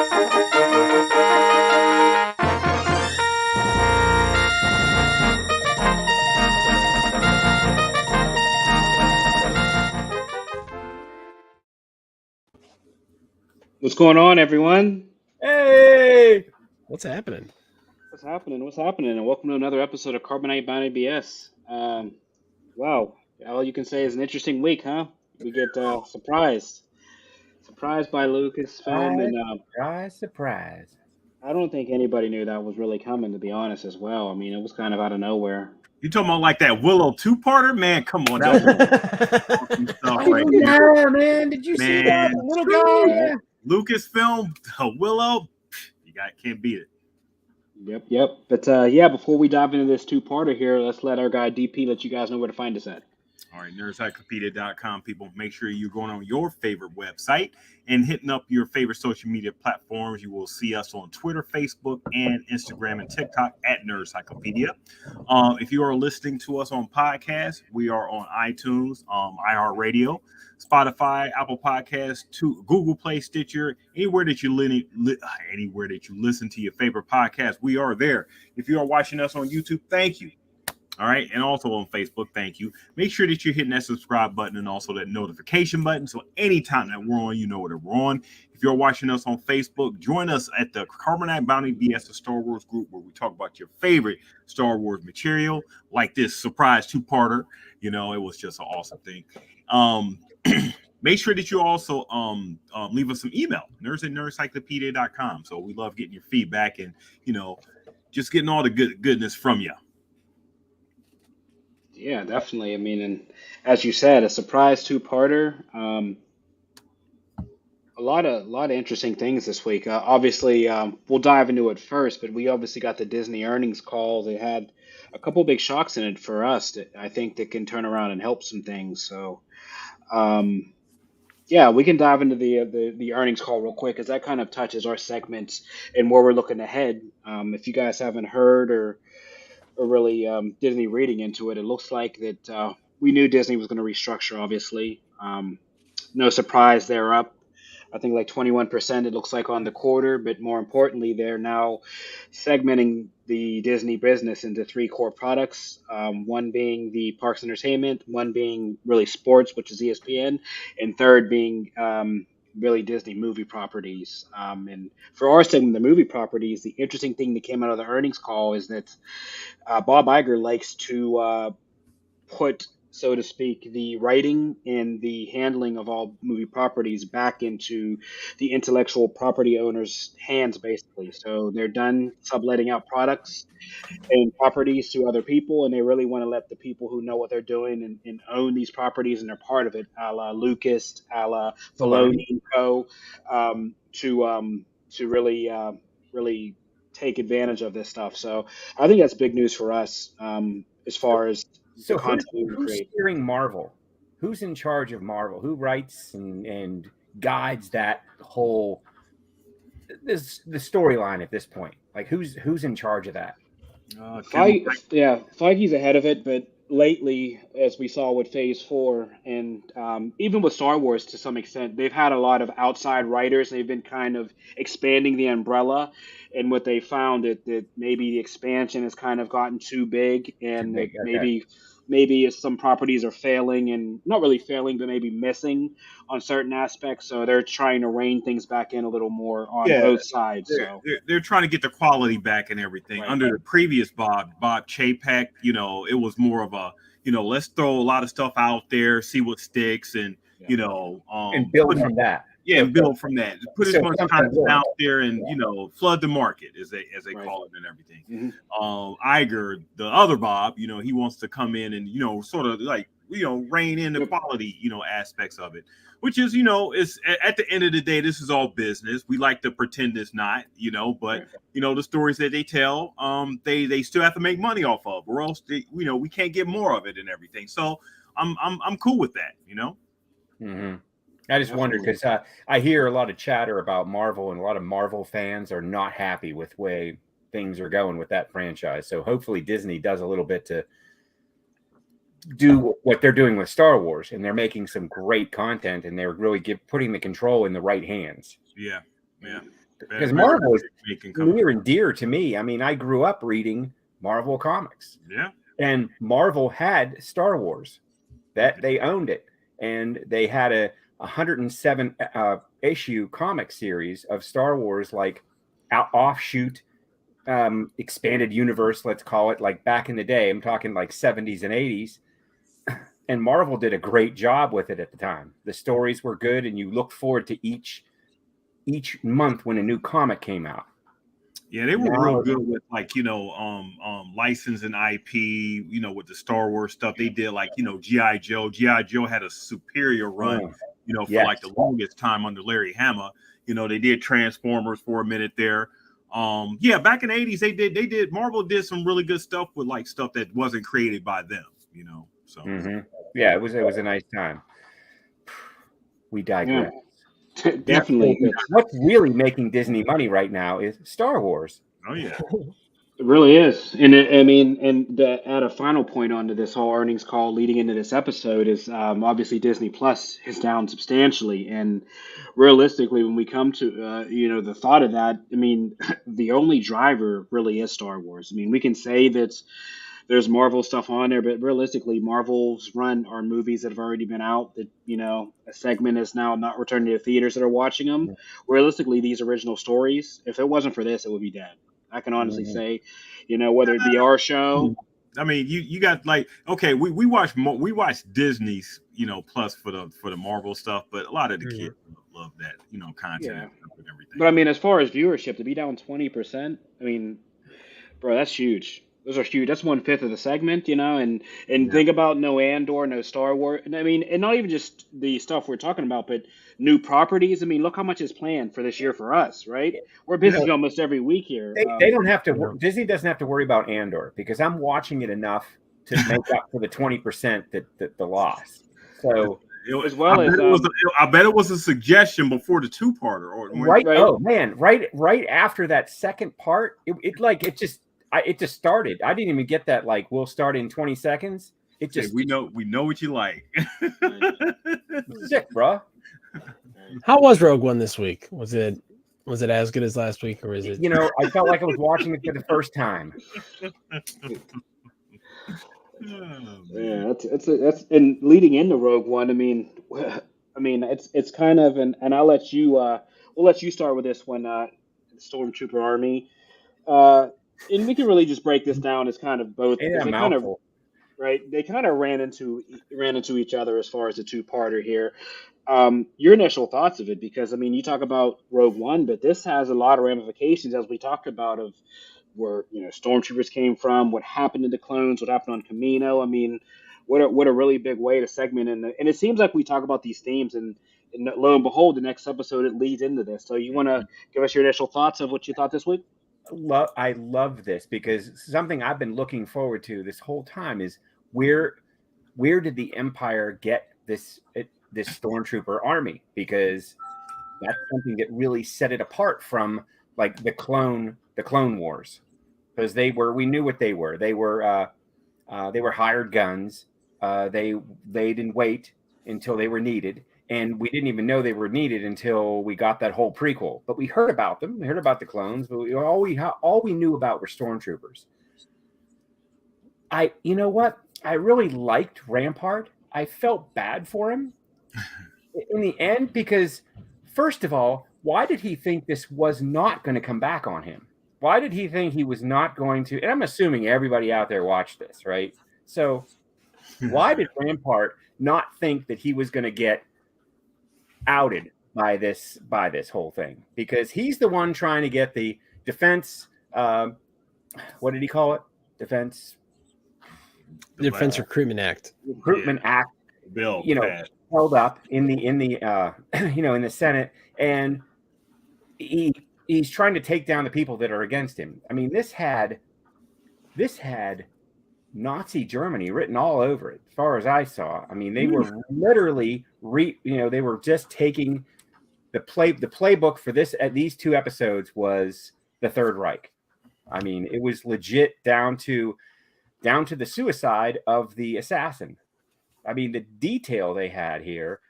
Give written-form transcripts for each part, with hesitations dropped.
What's going on, everyone? Hey, what's happening? What's happening? What's happening? And welcome to another episode of Carbonite Bounty BS. Wow, all you can say is an interesting week, huh? We get surprised by Lucasfilm, Surprise, and surprise, surprise. I don't think anybody knew that was really coming, to be honest, as well. I mean, it was kind of out of nowhere. You talking about like that Willow two-parter? Man, come on, don't stuff right there. Yeah, man. Did you see that? Man, The little guy? Lucasfilm, Willow, can't beat it. Yep. But yeah, before we dive into this two-parter here, let's let our guy DP let you guys know where to find us at. All right, nerdcyclopedia.com. People, make sure you're going on your favorite website and hitting up your favorite social media platforms. You will see us on Twitter, Facebook, and Instagram and TikTok at Nerdcyclopedia. If you are listening to us on podcasts, we are on iTunes, iHeartRadio, Spotify, Apple Podcasts, Google Play, Stitcher, anywhere that you listen to your favorite podcast, we are there. If you are watching us on YouTube, thank you. All right. And also on Facebook, thank you. Make sure that you're hitting that subscribe button and also that notification button. So anytime that we're on, you know that we're on. If you're watching us on Facebook, join us at the Carbonite Bounty BS, the Star Wars group, where we talk about your favorite Star Wars material, like this surprise two-parter. You know, it was just an awesome thing. Make sure that you also leave us some email, nerds@nerdcyclopedia.com. So we love getting your feedback and, you know, just getting all the goodness from you. Yeah, definitely. I mean, and as you said, a surprise two-parter. A lot of interesting things this week. Obviously, we'll dive into it first, but we obviously got the Disney earnings call. They had a couple big shocks in it for us that I think that can turn around and help some things. So, yeah, we can dive into the earnings call real quick, because that kind of touches our segments and where we're looking ahead. If you guys haven't heard or really Disney reading into it, it looks like that we knew Disney was going to restructure, obviously. No surprise, they're up, I think, like 21%, it looks like, on the quarter. But more importantly, they're now segmenting the Disney business into three core products, one being the parks and entertainment, one being really sports, which is ESPN, and third being really Disney movie properties. And for our segment, the movie properties, the interesting thing that came out of the earnings call is that Bob Iger likes to put, so to speak, the writing and the handling of all movie properties back into the intellectual property owners' hands, basically. So they're done subletting out products and properties to other people, and they really want to let the people who know what they're doing and own these properties and are part of it, a la Lucas, a la Filoni and Co., to really take advantage of this stuff. So I think that's big news for us, as far as the content we who's create. steering Marvel? Who's in charge of Marvel? Who writes and guides that whole the storyline at this point? Like who's in charge of that? Feige's ahead of it, but lately, as we saw with Phase 4, and even with Star Wars to some extent, they've had a lot of outside writers. They've been kind of expanding the umbrella, and what they found that maybe the expansion has kind of gotten too big, and Okay. maybe some properties are failing, and not really failing, but maybe missing on certain aspects. So they're trying to rein things back in a little more on both sides. They're trying to get the quality back and everything. Right. Under the previous Bob Chapek, you know, it was more of a, you know, let's throw a lot of stuff out there, see what sticks, and you know, and build from that. Yeah, build from that. Put as much content out there and, you know, flood the market, as they call it, and everything. Mm-hmm. Iger, the other Bob, you know, he wants to come in and, you know, sort of like, you know, rein in the quality, you know, aspects of it, which is, you know, is at the end of the day, this is all business. We like to pretend it's not, you know, but you know, the stories that they tell, they still have to make money off of, or else they, you know, we can't get more of it and everything. So I'm cool with that, you know. Mm-hmm. I just wondered because I hear a lot of chatter about Marvel, and a lot of Marvel fans are not happy with the way things are going with that franchise. So hopefully Disney does a little bit to do what they're doing with Star Wars, and they're making some great content, and they're really putting the control in the right hands. Yeah. because Marvel is near and dear to me. I mean, I grew up reading Marvel comics. Yeah. And Marvel had Star Wars, that they owned it, and they had a 107 issue comic series of Star Wars, like offshoot expanded universe, let's call it, like back in the day. I'm talking like 70s and 80s. And Marvel did a great job with it at the time. The stories were good, and you looked forward to each month when a new comic came out. Yeah, they were real good with, like, licensing IP, with the Star Wars stuff. They did, like, G.I. Joe. G.I. Joe had a superior run, for like the longest time under Larry Hama. They did Transformers for a minute there. Back in the 80s, Marvel did some really good stuff with, like, stuff that wasn't created by them, so. Mm-hmm. Yeah, it was a nice time. We digress. Yeah. Definitely. What's really making Disney money right now is Star Wars. Oh yeah, it really is. And to add a final point onto this whole earnings call leading into this episode is obviously Disney Plus is down substantially. And realistically, when we come to the thought of that, I mean, the only driver really is Star Wars. I mean, we can say that there's Marvel stuff on there, but realistically, Marvel's run are movies that have already been out that, a segment is now not returning to theaters that are watching them. Yeah. Realistically, these original stories, if it wasn't for this, it would be dead. I can honestly say, whether it be our show. I mean, you got, like, okay, we watch Disney's, Plus for the Marvel stuff, but a lot of the kids love that, content and everything. But I mean, as far as viewership, to be down 20%, I mean, bro, that's huge. Those are huge. That's 1/5 of the segment, and think about no Andor, no Star Wars. I mean, and not even just the stuff we're talking about, but new properties. I mean, look how much is planned for this year for us, right? We're busy almost every week here. They don't have to. Disney doesn't have to worry about Andor because I'm watching it enough to make up for the 20% that the loss. So. As well I bet it was a suggestion before the 2-parter, right? Oh man, right after that second part, it just started. I didn't even get that. Like, we'll start in 20 seconds. It just we know what you like. Sick, bro. How was Rogue One this week? Was it as good as last week, or is it? I felt like I was watching it for the first time. Yeah, that's and leading into Rogue One. I mean, it's kind of and I'll let you we'll let you start with this one. Stormtrooper Army. And we can really just break this down as kind of both. Yeah, They kind of ran into each other as far as the 2-parter here. Your initial thoughts of it, because I mean, you talk about Rogue One, but this has a lot of ramifications, as we talked about, of where stormtroopers came from, what happened to the clones, what happened on Kamino. I mean, what a really big way to segment and it seems like we talk about these themes and lo and behold, the next episode it leads into this. So you want to give us your initial thoughts of what you thought this week? I love this because something I've been looking forward to this whole time is where did the Empire get this stormtrooper army? Because that's something that really set it apart from like the Clone Wars, because we knew what they were. They were hired guns. They didn't wait until they were needed. And we didn't even know they were needed until we got that whole prequel. But we heard about them. We heard about the clones, but all we knew about were stormtroopers. You know what? I really liked Rampart. I felt bad for him in the end because, first of all, why did he think this was not going to come back on him? Why did he think he was not going to? And I'm assuming everybody out there watched this, right? So why did Rampart not think that he was going to get outed by this whole thing? Because he's the one trying to get the defense. What did he call it? Defense Recruitment Act. Act bill. Held up in the in the Senate, and he's trying to take down the people that are against him. I mean, this had Nazi Germany written all over it, as far as I saw. I mean, they were literally they were just taking the playbook for these 2 episodes was the Third Reich. I mean, it was legit down to the suicide of the assassin. I mean, the detail they had here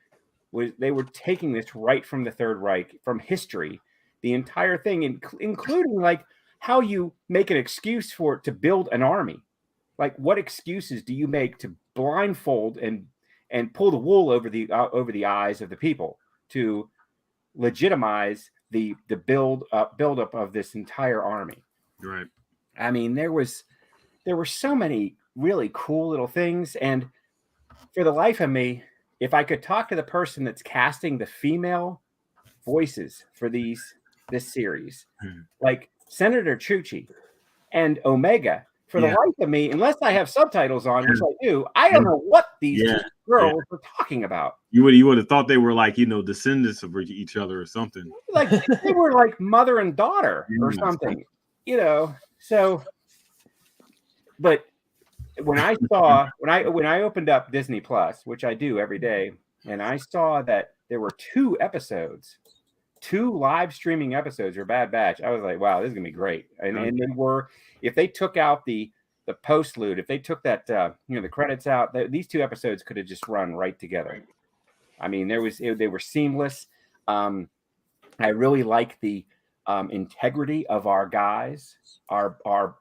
was they were taking this right from the Third Reich, from history, the entire thing, including like how you make an excuse for it to build an army. Like, what excuses do you make to blindfold and pull the wool over the eyes of the people to legitimize the buildup of this entire army? Right. I mean, there were so many really cool little things, and for the life of me, if I could talk to the person that's casting the female voices for this series, like Senator Chuchi and Omega, for the life of me, unless I have subtitles on, which I do, I don't know what these two girls were talking about. You would have thought they were like, descendants of each other or something. Like they were like mother and daughter or something, So, but when I opened up Disney Plus, which I do every day, and I saw that there were 2 live streaming episodes for Bad Batch, I was like, wow, this is gonna be great. And they were, if they took out the postlude, if they took that the credits out, these 2 episodes could have just run right together. I mean, they were seamless. I really like the integrity of our guys, our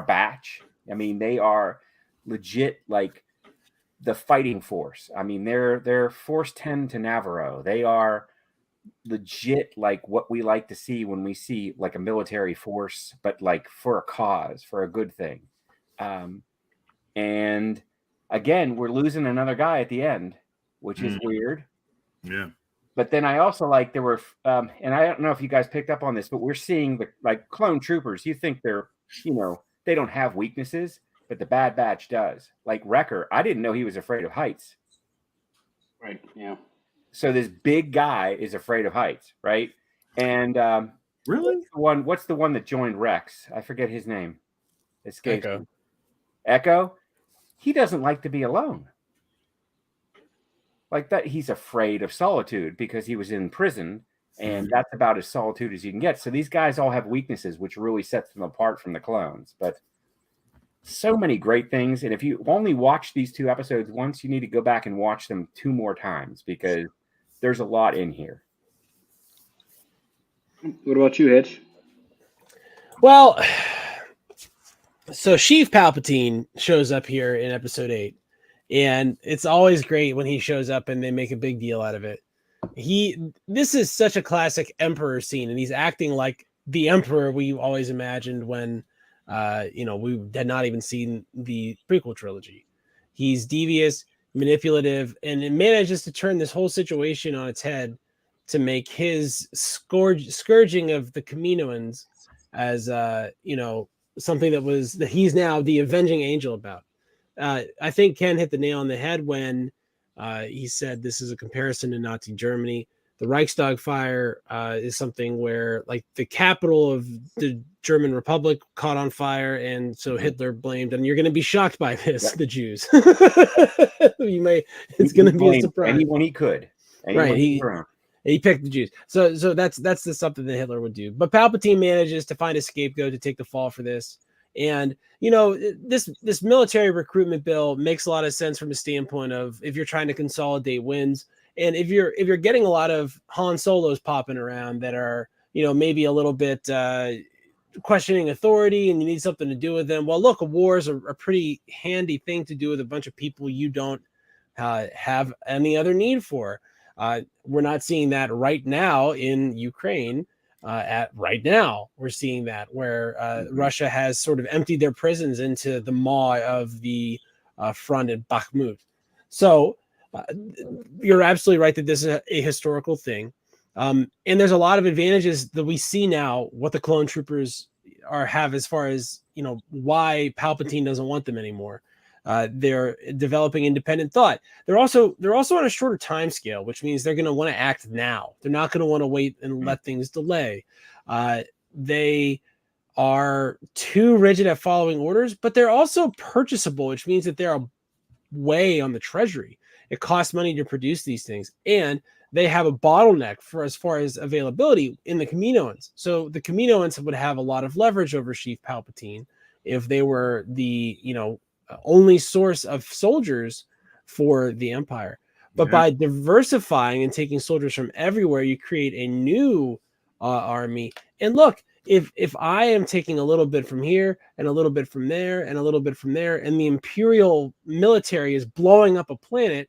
batch. I mean, they are legit like the fighting force. I mean, they're Force 10 to Navarro. They are legit like what we like to see when we see like a military force, but like for a cause, for a good thing. And again, we're losing another guy at the end, which is weird. Yeah. But then I also like there were, and I don't know if you guys picked up on this, but we're seeing the like clone troopers. You think they're, they don't have weaknesses, but the Bad Batch does. Like Wrecker, I didn't know he was afraid of heights. Right. Yeah. So this big guy is afraid of heights, right? And really, what's the one that joined Rex? I forget his name. Escapes. Echo. He doesn't like to be alone. Like that, he's afraid of solitude because he was in prison, and that's about as solitude as you can get. So these guys all have weaknesses, which really sets them apart from the clones. But so many great things. And if you only watch these 2 episodes once, you need to go back and watch them 2 more times because there's a lot in here. What about you, Hitch? Well, so Sheev Palpatine shows up here in episode 8, and it's always great when he shows up and they make a big deal out of it. This is such a classic Emperor scene, and he's acting like the Emperor we always imagined when we had not even seen the prequel trilogy. He's devious, manipulative, and it manages to turn this whole situation on its head to make his scourging of the Kaminoans as something that he's now the avenging angel about. I think Ken hit the nail on the head when he said this is a comparison to Nazi Germany. The Reichstag fire is something where like the capital of the German Republic caught on fire, and so Hitler blamed. And you're going to be shocked by this, the Jews. It's going to be a surprise. Anyone he could, right? He picked the Jews. So that's the something that Hitler would do. But Palpatine manages to find a scapegoat to take the fall for this. And this military recruitment bill makes a lot of sense from a standpoint of if you're trying to consolidate wins. And if you're getting a lot of Han Solos popping around that are, maybe a little bit questioning authority and you need something to do with them. Well, look, a war is a pretty handy thing to do with a bunch of people you don't have any other need for. We're not seeing that right now in Ukraine. Right now, we're seeing that where Russia has sort of emptied their prisons into the maw of the front at Bakhmut. So you're absolutely right that this is a historical thing. And there's a lot of advantages that we see now what the clone troopers have as far as, why Palpatine doesn't want them anymore. They're developing independent thought. They're also on a shorter time scale, which means they're going to want to act now. They're not going to want to wait and let things delay. They are too rigid at following orders, but they're also purchasable, which means that they're way on the treasury. It costs money to produce these things, and they have a bottleneck for as far as availability in the Kaminoans. So the Kaminoans would have a lot of leverage over Sheev Palpatine if they were the only source of soldiers for the Empire. But by diversifying and taking soldiers from everywhere, you create a new army. And look, if I am taking a little bit from here and a little bit from there and a little bit from there, and the Imperial military is blowing up a planet,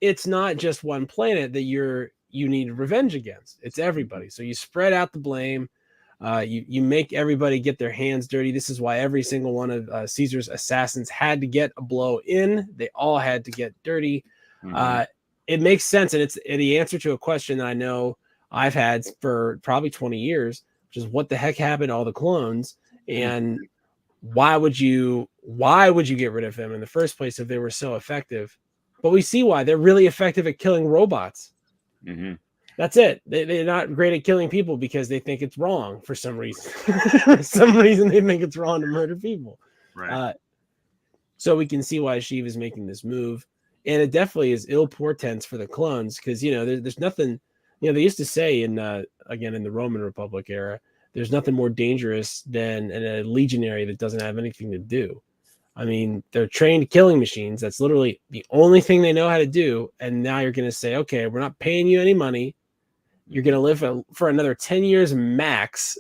it's not just one planet that you need revenge against. It's everybody. So you spread out the blame. You make everybody get their hands dirty. This is why every single one of Caesar's assassins had to get a blow in. They all had to get dirty. It makes sense, and it's the answer to a question that I know I've had for probably 20 years, which is what the heck happened to all the clones, and why would you get rid of them in the first place if they were so effective? But we see why. They're really effective at killing robots. That's it. They're not great at killing people because they think it's wrong for some reason. For some reason, they think it's wrong to murder people. Right. So we can see why Sheev is making this move. And it definitely is ill portents for the clones because, there's nothing, they used to say again, in the Roman Republic era, there's nothing more dangerous than a legionary that doesn't have anything to do. I mean, they're trained killing machines. That's literally the only thing they know how to do. And now you're going to say, okay, we're not paying you any money. You're going to live for another 10 years max.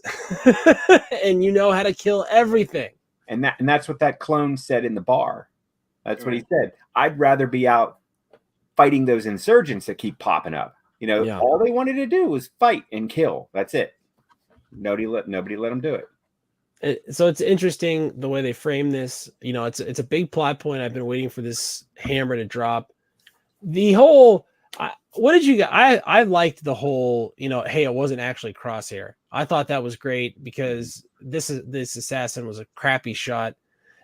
And you know how to kill everything. And that's what that clone said in the bar. That's what he said. I'd rather be out fighting those insurgents that keep popping up. All they wanted to do was fight and kill. That's it. Nobody let them do it. So it's interesting the way they frame this. It's a big plot point. I've been waiting for this hammer to drop. The whole, what did you get? I liked the whole, hey, it wasn't actually Crosshair. I thought that was great because this assassin was a crappy shot.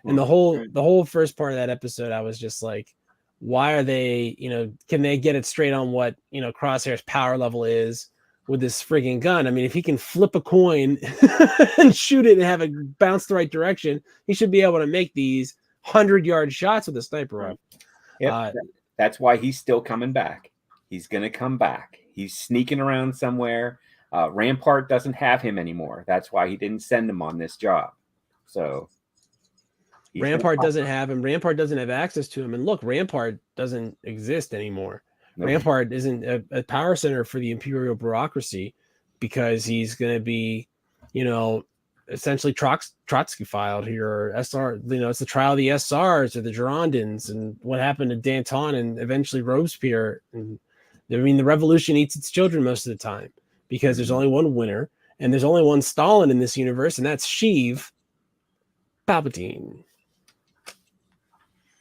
And the whole first part of that episode, I was just like, why are they, can they get it straight on what, Crosshair's power level is with this frigging gun? I mean, if he can flip a coin and shoot it and have it bounce the right direction, he should be able to make these 100-yard shots with a sniper rifle. Yep. That's why he's still coming back. He's going to come back. He's sneaking around somewhere. Rampart doesn't have him anymore. That's why he didn't send him on this job. So Rampart doesn't have him. Rampart doesn't have access to him. And look, Rampart doesn't exist anymore. Nope. Rampart isn't a power center for the Imperial bureaucracy because he's going to be, essentially Trotsky filed here, or SR. It's the trial of the SRs or the Girondins and what happened to Danton and eventually Robespierre. And I mean, the revolution eats its children most of the time because there's only one winner and there's only one Stalin in this universe, and that's Sheev Palpatine.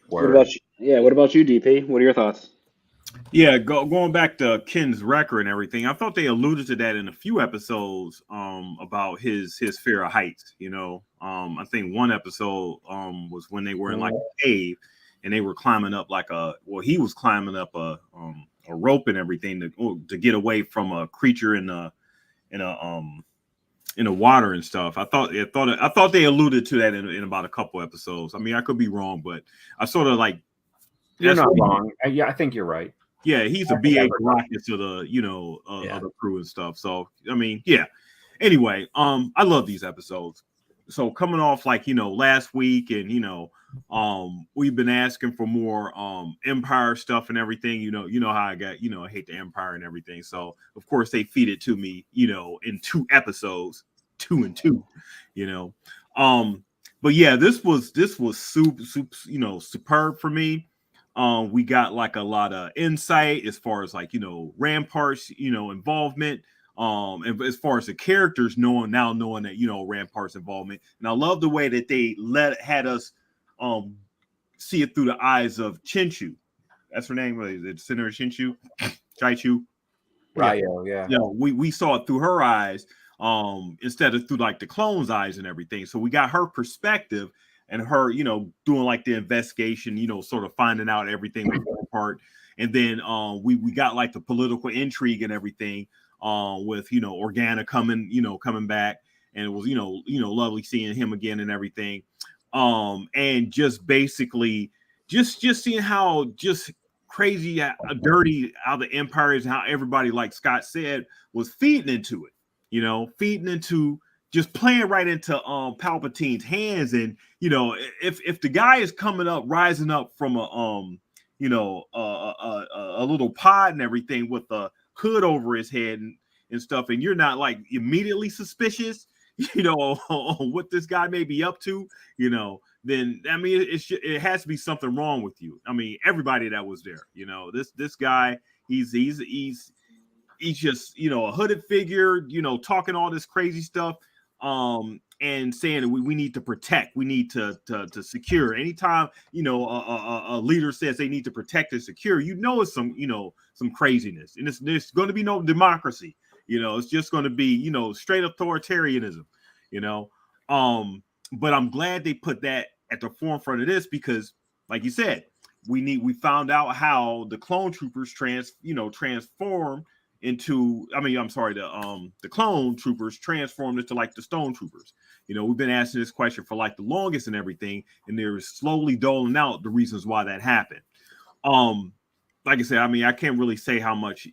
What about you, DP? What are your thoughts? Yeah, going back to Ken's record and everything, I thought they alluded to that in a few episodes about his fear of heights. I think one episode was when they were in like a cave and they were climbing up he was climbing up a rope and everything to get away from a creature in the water and stuff. I thought they alluded to that in about a couple episodes. I mean, I could be wrong, but I sort of like. You're not wrong. Yeah, I think you're right. Yeah, he's a BA rocket to the other crew and stuff. So I mean, yeah. Anyway, I love these episodes. So coming off last week, and we've been asking for more Empire stuff and everything. You know how I got. I hate the Empire and everything. So of course they feed it to me. In 2 episodes, 2 and 2. But yeah, this was super superb for me. We got like a lot of insight as far as Rampart's involvement, and as far as the characters knowing that Rampart's involvement. And I love the way that they had us see it through the eyes of Chinchu. That's her name. Is it Senator Chinchu? Chaichu? Ryo, yeah. We saw it through her eyes instead of through the clone's eyes and everything. So we got her perspective. And her, doing the investigation, sort of finding out everything with Rampart. And then we got the political intrigue and everything with, Organa coming back. And it was, lovely seeing him again and everything. And just basically just seeing how just crazy, dirty how the Empire is, how everybody, like Scott said, was feeding into it, feeding into just playing right into Palpatine's hands. And if the guy is rising up from a little pod and everything with a hood over his head and and stuff, and you're not like immediately suspicious, on what this guy may be up to, then I mean, it has to be something wrong with you. I mean, everybody that was there, this guy, he's just, a hooded figure, talking all this crazy stuff, and saying we need to protect, we need to secure. Anytime, a leader says they need to protect and secure, it's some craziness, and there's going to be no democracy. It's just going to be, straight authoritarianism, but I'm glad they put that at the forefront of this, because like you said, we found out how the clone troopers transform into, the clone troopers transformed into like the stone troopers. We've been asking this question for like the longest and everything, and they're slowly doling out the reasons why that happened. Like I said, I mean, I can't really say how much,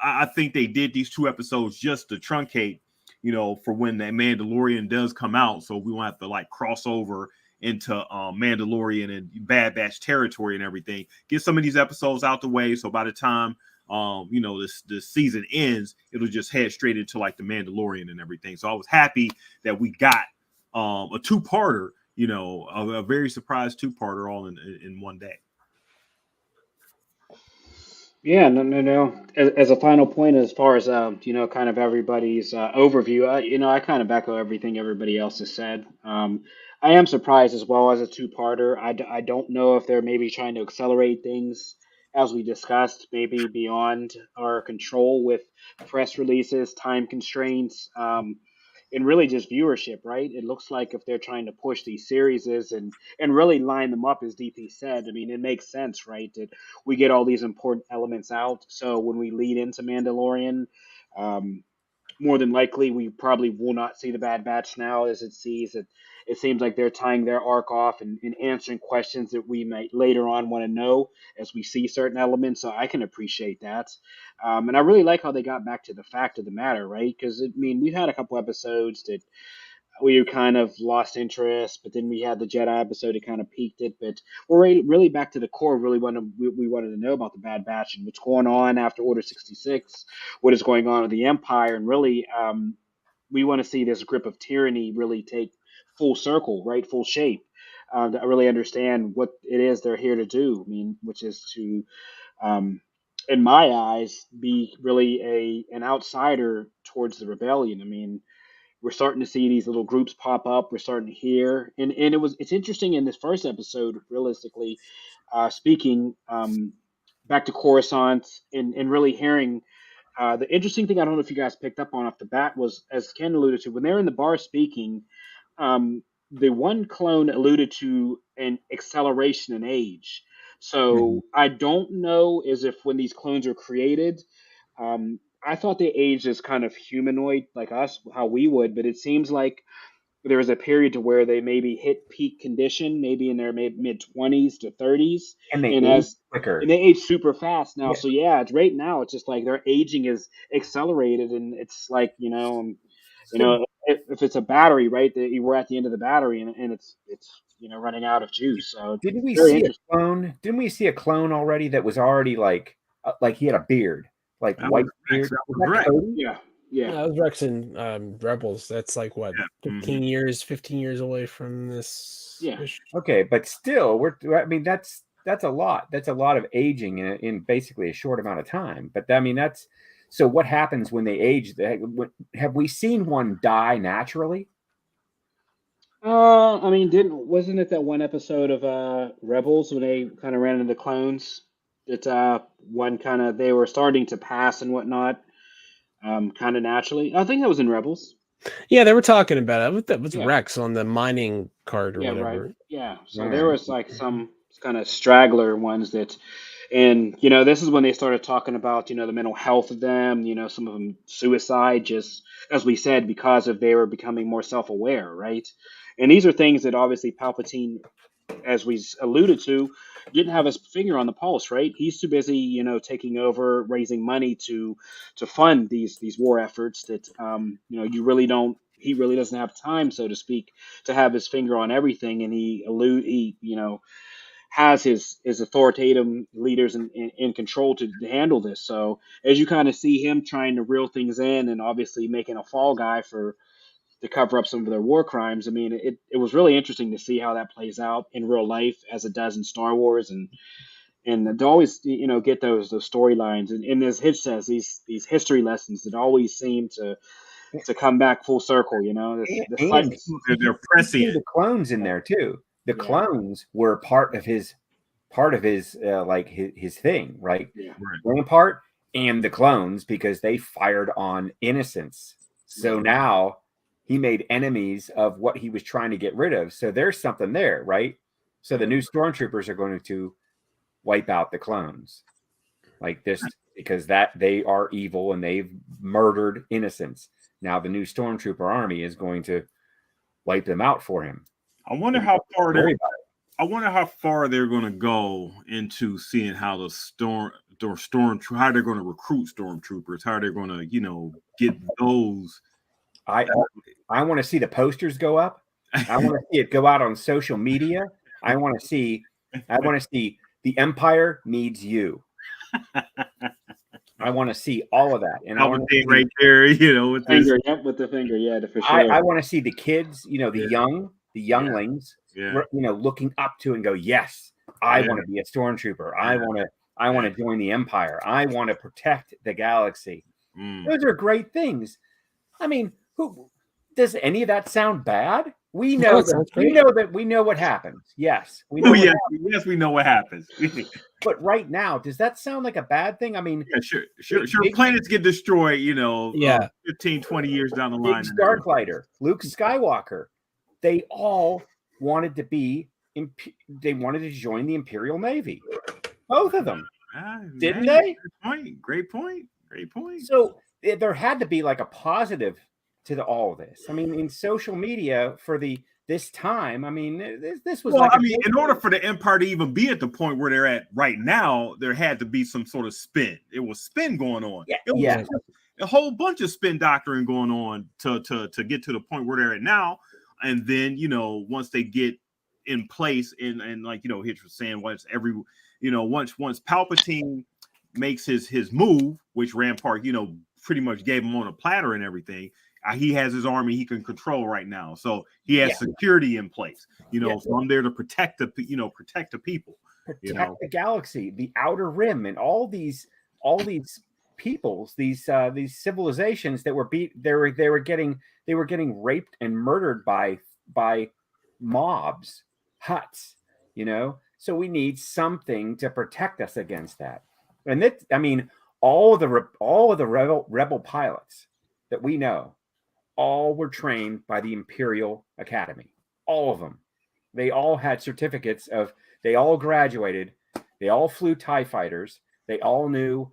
I think they did these 2 episodes just to truncate, for when that Mandalorian does come out. So we won't have to like cross over into Mandalorian and Bad Batch territory and everything. Get some of these episodes out the way, so by the time this season ends, it'll just head straight into like the Mandalorian and everything. So I was happy that we got a 2-parter, a very surprise 2-parter all in one day. Yeah, no. As a final point, as far as kind of everybody's overview, I kind of echo everything everybody else has said. I am surprised as well as a 2-parter. I don't know if they're maybe trying to accelerate things, as we discussed, maybe beyond our control with press releases, time constraints, and really just viewership, right? It looks like if they're trying to push these series and really line them up, as DP said, I mean, it makes sense, right? That we get all these important elements out. So when we lead into Mandalorian, um, more than likely we probably will not see the Bad Batch now, as it seems like they're tying their arc off and answering questions that we might later on want to know as we see certain elements. So I can appreciate that. And I really like how they got back to the fact of the matter, right? Because I mean, we've had a couple episodes that we kind of lost interest, but then we had the Jedi episode that kind of peaked it. But we're really back to the core. Really we wanted to know about the Bad Batch and what's going on after Order 66, what is going on with the Empire, and really we want to see this grip of tyranny really take full circle, right, full shape. To really understand what it is they're here to do. I mean, which is to, um, in my eyes, be really an outsider towards the rebellion. I mean, we're starting to see these little groups pop up. We're starting to hear, and it's interesting in this first episode, realistically speaking, back to Coruscant and really hearing the interesting thing. I don't know if you guys picked up on off the bat was, as Ken alluded to, when they're in the bar speaking, um, the one clone alluded to an acceleration in age. So I don't know as if when these clones are created, I thought they aged as kind of humanoid like us, how we would, but it seems like there was a period to where they maybe hit peak condition, maybe in their mid 20s to 30s, And they and age as quicker. and they age super fast now. Yeah. So yeah, it's right now. It's just like their aging is accelerated, and it's like if it's a battery, right? That we're at the end of the battery, and it's running out of juice. So Didn't it's we very see a interesting. clone? Didn't we see a clone already that was already like he had a beard, like That white was beard? Rex. That Was was that Rex. Cody? Yeah, Yeah, yeah, that was Rex and Rebels. That's like what, Yeah. 15 years, 15 years away from this. yeah. Okay, but still, I mean, that's a lot. That's a lot of aging in basically a short amount of time. But I mean, so. What happens when they age? Have we seen one die naturally? I mean, wasn't it that one episode of Rebels when they kind of ran into clones? That one kind of they were starting to pass and whatnot, kind of naturally. I think that was in Rebels. Yeah, they were talking about it. That was Yeah, Rex on the mining cart or yeah, right. whatever. Yeah. So there Right. was like some kind of straggler ones that, and this is when they started talking about the mental health of them. Some of them suicide, just as we said, because of they were becoming more self-aware, right? And these are things that obviously Palpatine, as we alluded to, didn't have his finger on the pulse, right? He's too busy, taking over, raising money to fund these war efforts that you really don't. He really doesn't have time, so to speak, to have his finger on everything, and he has his authoritative leaders in control to handle this. So as you kind of see him trying to reel things in and obviously making a fall guy to cover up some of their war crimes, I mean, it was really interesting to see how that plays out in real life as it does in Star Wars, and to always get those storylines, and as Hitch says, these history lessons that always seem to come back full circle. This like And They're you see prescient. the clones in there too. The Yeah. clones were part of his like his thing, right? Yeah. Right. Rampart and the clones, because they fired on innocents. So Right. now he made enemies of what he was trying to get rid of. So there's something there, right? So the new stormtroopers are going to wipe out the clones like this because that they are evil and they've murdered innocents. Now the new stormtrooper army is going to wipe them out for him. I wonder how far Worry they're. about I wonder how far they're going to go into seeing how how they're going to recruit stormtroopers, how they're going to get those. I want to see the posters go up. I want to see it go out on social media. I want to see the Empire needs you. I want to see all of that, and I want to see, right there, with this. Finger, yep, with the finger, yeah, for sure. I want to see the kids, the younglings, Yeah. looking up to and go, yes, I want to be a stormtrooper. I want to join the Empire. I want to protect the galaxy. Mm. Those are great things. I mean, who does any of that sound bad? We know it sounds that we know what happens. Yes, we know. Oh, yes, we know what happens. But right now, does that sound like a bad thing? I mean, Yeah, sure. Planets get destroyed, 15, 20 years down the line. Big Starklighter, Luke Skywalker, they all wanted to they wanted to join the Imperial Navy. Both of them. Didn't they? Great point. So there had to be like a positive to all of this. I mean, in social media for this time, I mean, this was in order for the Empire to even be at the point where they're at right now, there had to be some sort of spin. It was spin going on. Yeah. A whole bunch of spin doctrine going on to get to the point where they're at now. And then, once they get in place and like, Hitch was saying, once Palpatine makes his move, which Rampart, pretty much gave him on a platter and everything, he has his army he can control right now. So he has security in place, so I'm there to protect the people, protect the galaxy, the outer rim, and all these peoples, these civilizations that were they were getting raped and murdered by mobs, huts, so we need something to protect us against that. And that, I mean, all of the rebel pilots that we know, all were trained by the Imperial Academy. All of them. They all had certificates they all graduated. They all flew TIE fighters. They all knew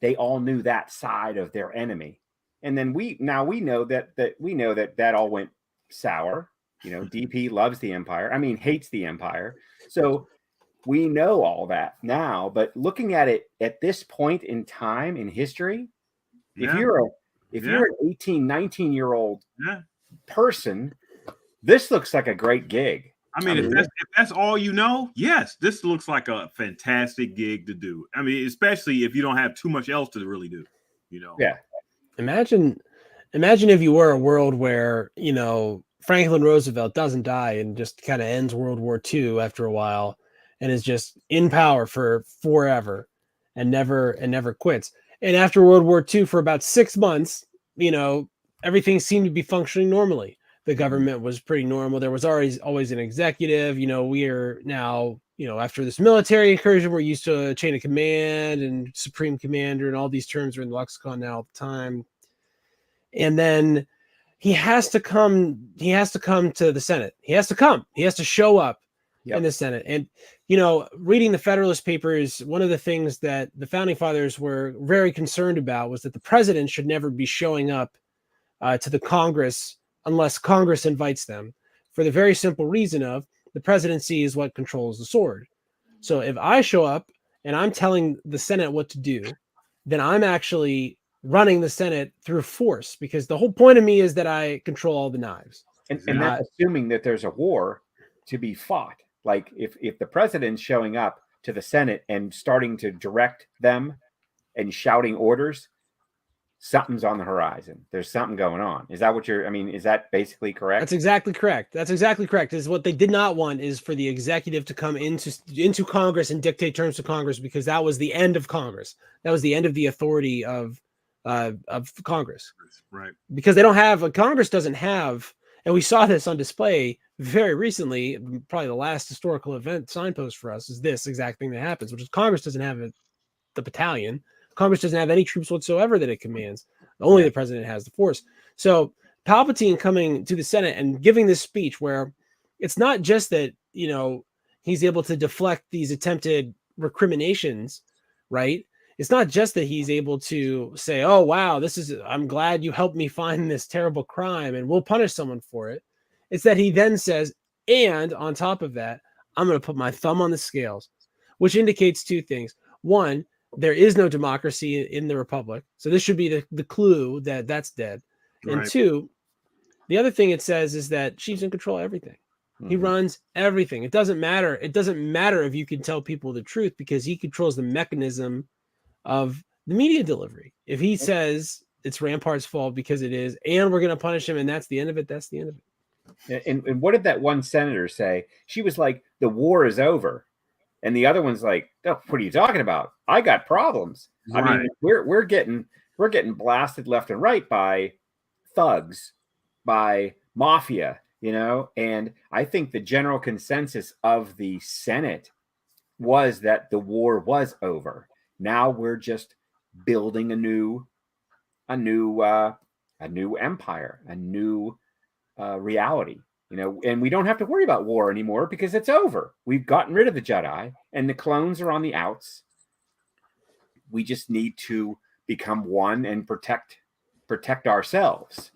that side of their enemy. And then we know that all went sour. DP loves the Empire. I mean, hates the Empire. So we know all that now, but looking at it at this point in time in history, if you're an 18, 19-year-old person, this looks like a great gig. I mean, if that's all yes, this looks like a fantastic gig to do. I mean, especially if you don't have too much else to really do, Yeah. Imagine if you were a world where, Franklin Roosevelt doesn't die and just kind of ends World War II after a while and is just in power for forever and never quits. And after World War II, for about 6 months, everything seemed to be functioning normally. The government was pretty normal. There was always an executive. We are now, after this military incursion, we're used to a chain of command and supreme commander, and all these terms are in the lexicon now all the time. And then he has to come to the Senate. He has to show up in the Senate. And, reading the Federalist Papers, one of the things that the founding fathers were very concerned about was that the president should never be showing up to the Congress unless Congress invites them, for the very simple reason of the presidency is what controls the sword. So if I show up and I'm telling the Senate what to do, then I'm actually running the Senate through force, because the whole point of me is that I control all the knives. And that's assuming that there's a war to be fought. Like if the president's showing up to the Senate and starting to direct them and shouting orders, something's on the horizon. There's something going on. Is that what you're, I mean, is that basically correct? That's exactly correct. That's exactly correct. Is what they did not want is for the executive to come into Congress and dictate terms to Congress, because that was the end of Congress. That was the end of the authority of Congress. Right. Because they don't have, Congress doesn't have, and we saw this on display very recently. Probably the last historical event signpost for us is this exact thing that happens, which is Congress doesn't have the battalion. Congress doesn't have any troops whatsoever that it commands. Only the president has the force. So Palpatine coming to the Senate and giving this speech where it's not just that, you know, he's able to deflect these attempted recriminations, right? It's not just that he's able to say, oh, wow, I'm glad you helped me find this terrible crime and we'll punish someone for it. It's that he then says, and on top of that, I'm going to put my thumb on the scales, which indicates two things. One, there is no democracy in the Republic. So this should be the clue that that's dead. And Right. two, the other thing it says is that Chief's in control of everything. He runs everything. It doesn't matter. It doesn't matter if you can tell people the truth, because he controls the mechanism of the media delivery. If he says it's Rampart's fault because it is, and we're going to punish him, and that's the end of it, that's the end of it. And what did that one senator say? She was like, the war is over. And the other one's like, oh, what are you talking about? I got problems. Right. I mean, we're getting blasted left and right by thugs, by mafia, you know. And I think the general consensus of the Senate was that the war was over. Now we're just building a new empire, a new reality. You know, and we don't have to worry about war anymore because it's over. We've gotten rid of the Jedi and the clones are on the outs. We just need to become one and protect ourselves.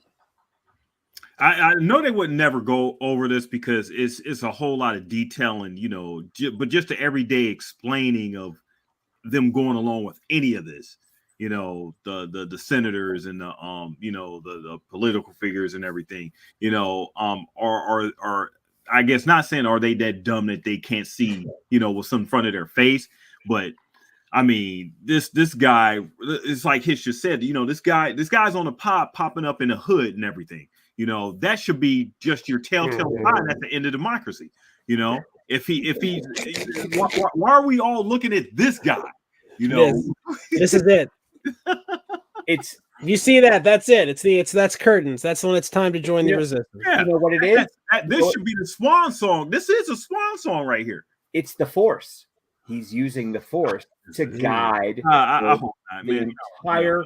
I know they would never go over this because it's a whole lot of detail and, you know, but just the everyday explaining of them going along with any of this, you know, the senators and the you know, the political figures and everything, you know, are I guess not saying are they that dumb that they can't see, you know, what's in front of their face, but I mean, this guy, it's like Hitch just said, you know, this guy's on a popping up in the hood and everything, you know, that should be just your telltale sign at the end of democracy, you know. If he why are we all looking at this guy, you know? This is it. It's you see that's it. That's curtains. That's when it's time to join the resistance. Yeah, you know what it is? This should be the swan song. This is a swan song right here. It's the Force. He's using the Force to guide I hope not, the man. entire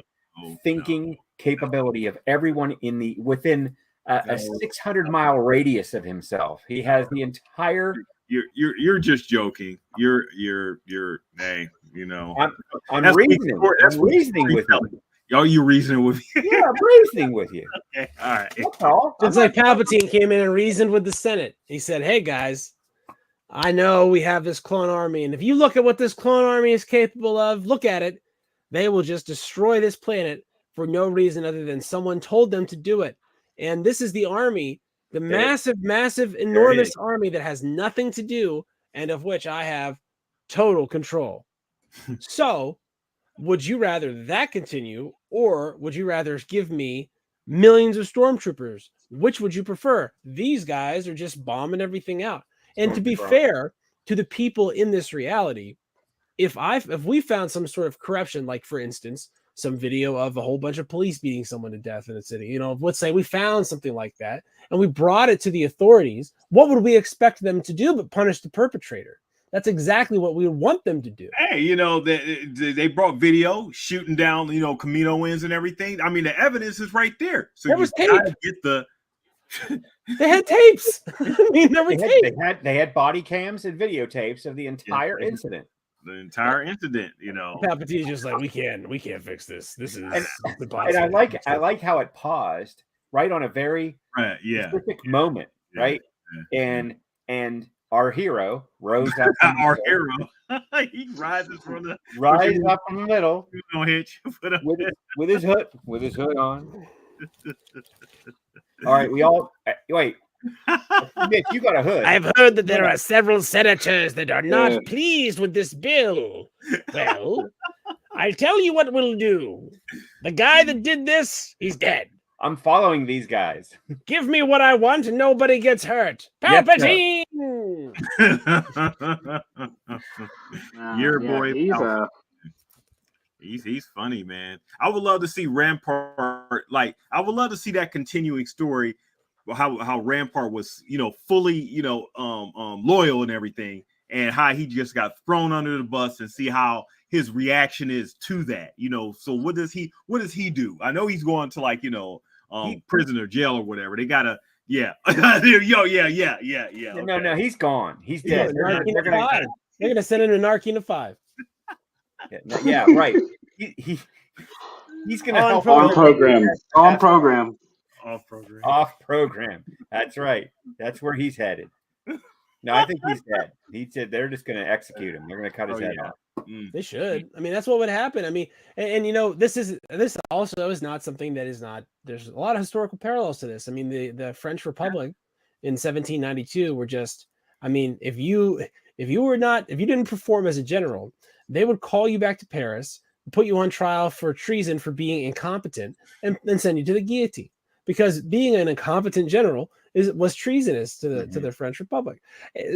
thinking capability of everyone within a 600-mile radius of himself. He has the entire. You're just joking. You're hey, you know. I'm reasoning. I'm reasoning with you. Oh, you reasoning with me? Yeah, I'm reasoning with you. Okay, all right. That's all. It's like Palpatine came in and reasoned with the Senate. He said, hey guys, I know we have this clone army, and if you look at what this clone army is capable of, look at it. They will just destroy this planet for no reason other than someone told them to do it. And this is the army, the massive, enormous army that has nothing to do and of which I have total control. So, would you rather that continue, or would you rather give me millions of stormtroopers? Which would you prefer? These guys are just bombing everything out. And to be fair to the people in this reality, if we found some sort of corruption, like for instance, some video of a whole bunch of police beating someone to death in a city, you know, let's say we found something like that and we brought it to the authorities, what would we expect them to do but punish the perpetrator? That's exactly what we would want them to do. Hey, you know, they brought video shooting down, you know, Kaminoans and everything. I mean, the evidence is right there. So there was tape. Get they had tapes. I mean, there were tapes. They had body cams and videotapes of the entire incident. The entire incident, you know. Palpatine's just like, we can't fix this. This is and I like how it paused right on a very specific moment, right? Yeah. And our hero rose up. Our hero, he rises from the up in the middle. No hitch with his hood on. All right, we all wait. Nick, you got a hood. I've heard that there are several senators that are not Yeah. pleased with this bill. Well, I'll tell you what we'll do. The guy that did this, he's dead. I'm following these guys. Give me what I want and nobody gets hurt. Yes, sir. Palpatine! Your yeah, boy he's funny, man. I would love to see Rampart. Like, I would love to see that continuing story, how Rampart was, fully, loyal and everything, and how he just got thrown under the bus, and see how his reaction is to that. So what does he do? I know he's going to prison or jail or whatever. They gotta, yeah. Yeah. Okay. No, he's gone. He's dead. They're gonna send him to Narkina 5. Yeah, right. He's gonna help on program. Off program. That's right. That's where he's headed. No, I think he's dead. He said they're just gonna execute him. They're gonna cut his head off. They should. I mean, that's what would happen. I mean, and this also is not something that is not. There's a lot of historical parallels to this. I mean, the French Republic in 1792 were just. I mean, if you didn't perform as a general, they would call you back to Paris, put you on trial for treason for being incompetent, and send you to the guillotine. Because being an incompetent general was treasonous to the French Republic.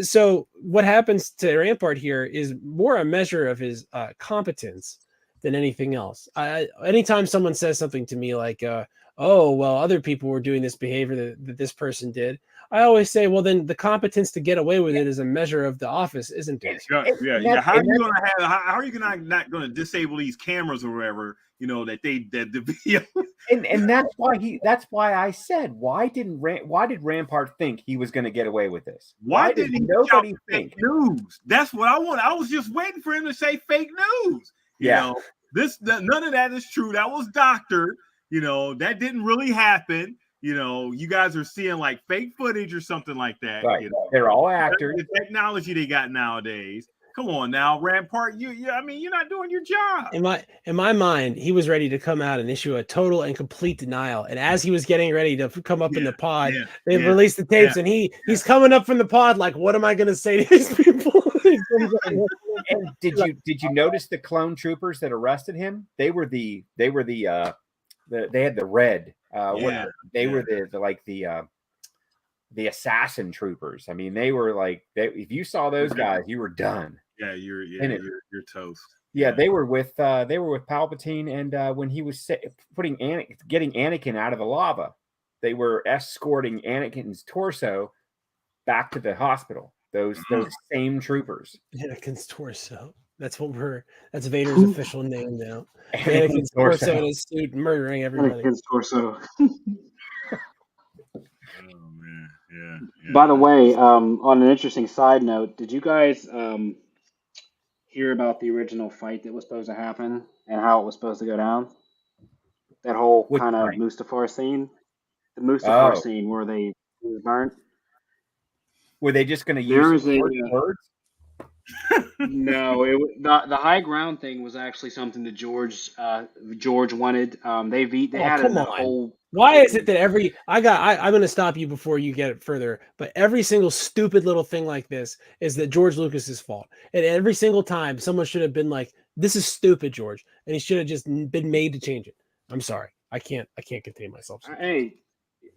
So what happens to Rampart here is more a measure of his competence than anything else. Anytime someone says something to me like, "Oh, well, other people were doing this behavior that this person did," I always say, well, then the competence to get away with it is a measure of the office, isn't it? Yeah. How are you not going to disable these cameras or whatever? That the video. And that's why I said, why did Rampart think he was going to get away with this? Why did nobody think fake news? That's what I want. I was just waiting for him to say fake news. None of that is true. That was doctored. That didn't really happen. You guys are seeing like fake footage or something like that. Right. They're all actors. The technology they got nowadays. Come on now, Rampart. You're not doing your job. In my mind, he was ready to come out and issue a total and complete denial. And as he was getting ready to come up in the pod, they released the tapes, and he's coming up from the pod like, "What am I going to say to these people?" And did you notice the clone troopers that arrested him? They had the red. They were the assassin troopers. I mean, they were like, if you saw those guys, you were done. Yeah, you're toast. Yeah, they were with Palpatine, and when he was getting Anakin out of the lava, they were escorting Anakin's torso back to the hospital. Those same troopers. Anakin's torso. That's Vader's official name now. Anakin's torso in his suit, murdering everybody. Anakin's torso. Oh man, yeah. By the way, on an interesting side note, did you guys hear about the original fight that was supposed to happen and how it was supposed to go down? That whole kind of Mustafar scene, the Mustafar scene where they was burnt. Were they just going to use words? No, the high ground thing was actually something that George wanted. They had a whole. Why is it that I'm going to stop you before you get it further, but every single stupid little thing like this is that George Lucas's fault. And every single time someone should have been like, "This is stupid, George," and he should have just been made to change it. I'm sorry. I can't contain myself. Hey,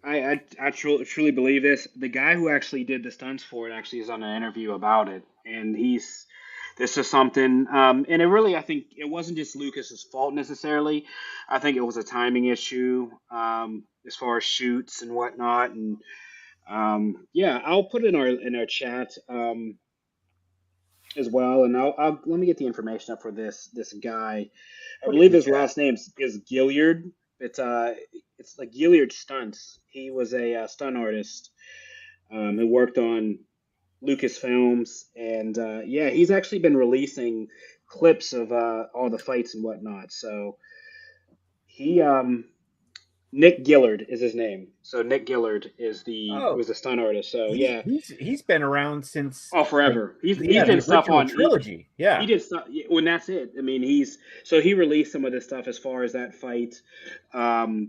I truly believe this. The guy who actually did the stunts for it actually is on an interview about it, and this is something, and it really, I think it wasn't just Lucas's fault necessarily. I think it was a timing issue as far as shoots and whatnot, and I'll put it in our chat as well, and I'll let me get the information up for this guy. I believe his last name is Gilliard. It's like Gilliard Stunts. He was a stunt artist who worked on Lucasfilms, and he's actually been releasing clips of all the fights and whatnot. So he Nick Gillard is his name. So Nick Gillard was the stunt artist. So yeah, he's been around since forever. He's the done stuff on trilogy. He did stuff when that's it. I mean, he released some of this stuff as far as that fight,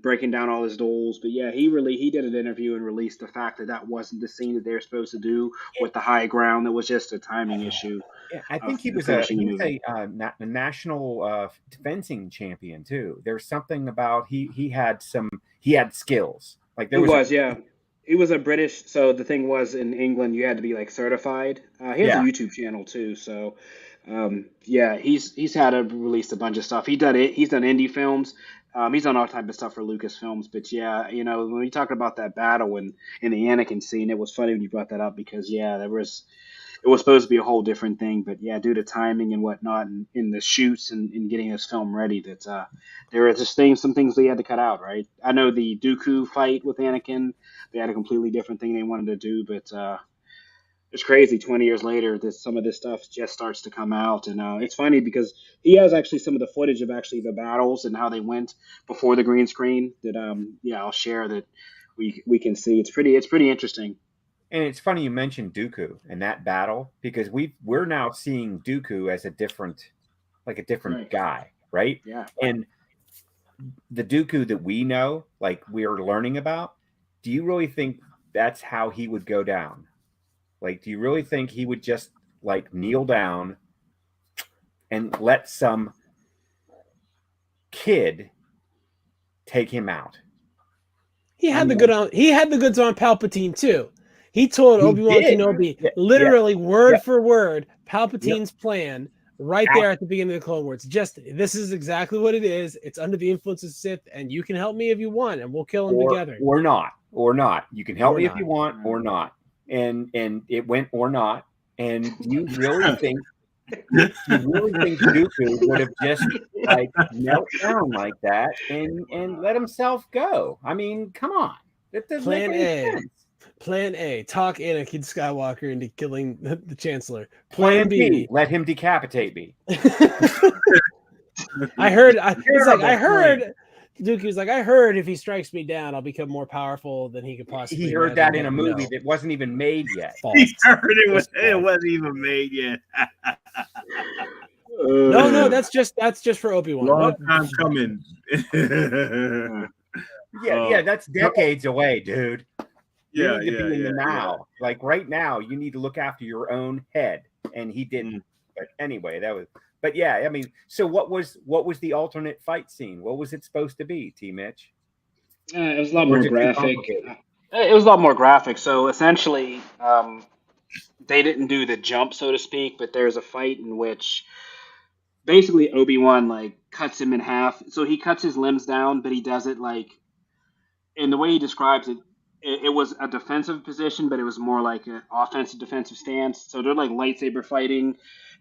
breaking down all his duels. But yeah, he did an interview and released the fact that wasn't the scene that they were supposed to do with the high ground. That was just a timing issue. Yeah, I think he was a national fencing champion too. There's something about he had skills. Like there he was a British. So the thing was, in England, you had to be like certified. He has a YouTube channel too. So he's had released a bunch of stuff. He's done indie films. He's done all type of stuff for Lucasfilms. But yeah, when we talk about that battle in the Anakin scene, it was funny when you brought that up because it was supposed to be a whole different thing, but yeah, due to timing and whatnot, and in the shoots and getting this film ready, that there were just some things they had to cut out, right? I know the Dooku fight with Anakin, they had a completely different thing they wanted to do, but it's crazy. 20 years later, some of this stuff just starts to come out, and it's funny because he has actually some of the footage of actually the battles and how they went before the green screen. That I'll share that we can see. It's pretty interesting. And it's funny you mentioned Dooku and that battle because we're now seeing Dooku as a different guy, right? Yeah. And the Dooku that we know, like we're learning about, do you really think that's how he would go down? Like, do you really think he would just like kneel down and let some kid take him out? He had the goods on Palpatine too. He told Obi-Wan Kenobi literally word for word Palpatine's plan right there at the beginning of the Clone Wars. Just this is exactly what it is. It's under the influence of Sith, and you can help me if you want, and we'll kill him together. Or not. You can help me if you want, or not. And it went or not. And you really think Dooku would have just like knelt down like that and let himself go? I mean, come on. That doesn't make any sense. Plan A, talk Anakin Skywalker into killing the Chancellor. Plan B, let him decapitate me. I heard Dooku's like, I heard if he strikes me down, I'll become more powerful than he could possibly. He heard that in a movie that wasn't even made yet. He heard it wasn't even made yet. No, that's just for Obi-Wan. Long time coming. Yeah, that's decades away, dude. Yeah, now. Like right now, you need to look after your own head, and he didn't. But anyway, But yeah, I mean, so what was the alternate fight scene? What was it supposed to be, T. Mitch? It was a lot more graphic. It was a lot more graphic. So essentially, they didn't do the jump, so to speak, but there's a fight in which basically Obi-Wan like cuts him in half. So he cuts his limbs down, but he does it like, in the way he describes it, it was a defensive position, but it was more like an offensive defensive stance. So they're like lightsaber fighting,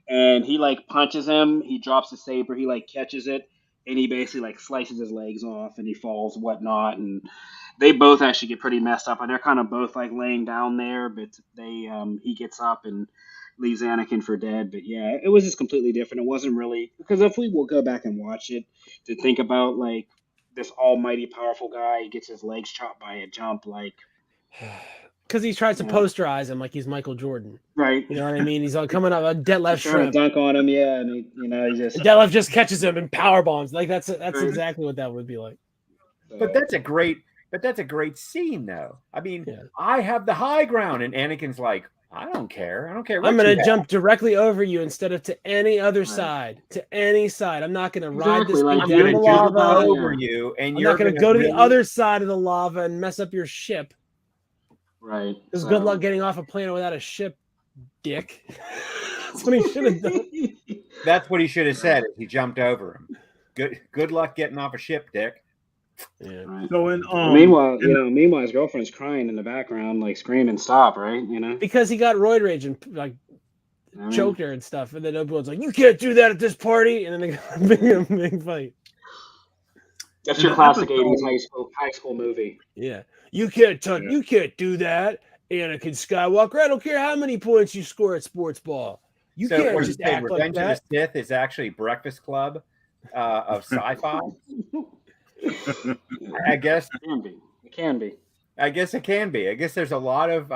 and he like punches him. He drops the saber. He like catches it, and he basically like slices his legs off, and he falls and whatnot. And they both actually get pretty messed up, and they're kind of both like laying down there. But he gets up and leaves Anakin for dead. But yeah, it was just completely different. It wasn't really, because if we will go back and watch it to think about like this almighty powerful guy gets his legs chopped by a jump, like because he tries to posterize him like he's Michael Jordan, right? You know what I mean? He's like coming up a deadlift shrimp, dunk on him, and he just deadlift just catches him and power bombs. Like that's exactly what that would be like. But that's a great scene, though. I mean, I have the high ground, and Anakin's like, I don't care. I'm going to jump directly over you instead of to any other side. To any side. I'm not going to ride this thing down the lava over you, and I'm not going to go to the other side of the lava and mess up your ship. Right. Because good luck getting off a planet without a ship, dick. That's what he should have done. That's what he should have said if he jumped over him. Good luck getting off a ship, dick. Yeah. Right. So meanwhile, his girlfriend's crying in the background, like screaming, "Stop!" Right? Because he got roid rage and like choked her and stuff, and then Obi-Wan's like, "You can't do that at this party," and then they got a big fight. That's your classic '80s high school movie. Yeah, you can't do that, Anakin Skywalker. I don't care how many points you score at sports ball. You can't just act Revenge like that. of the Sith is actually Breakfast Club of sci-fi. I guess it can be. I guess it can be. I guess there's a lot of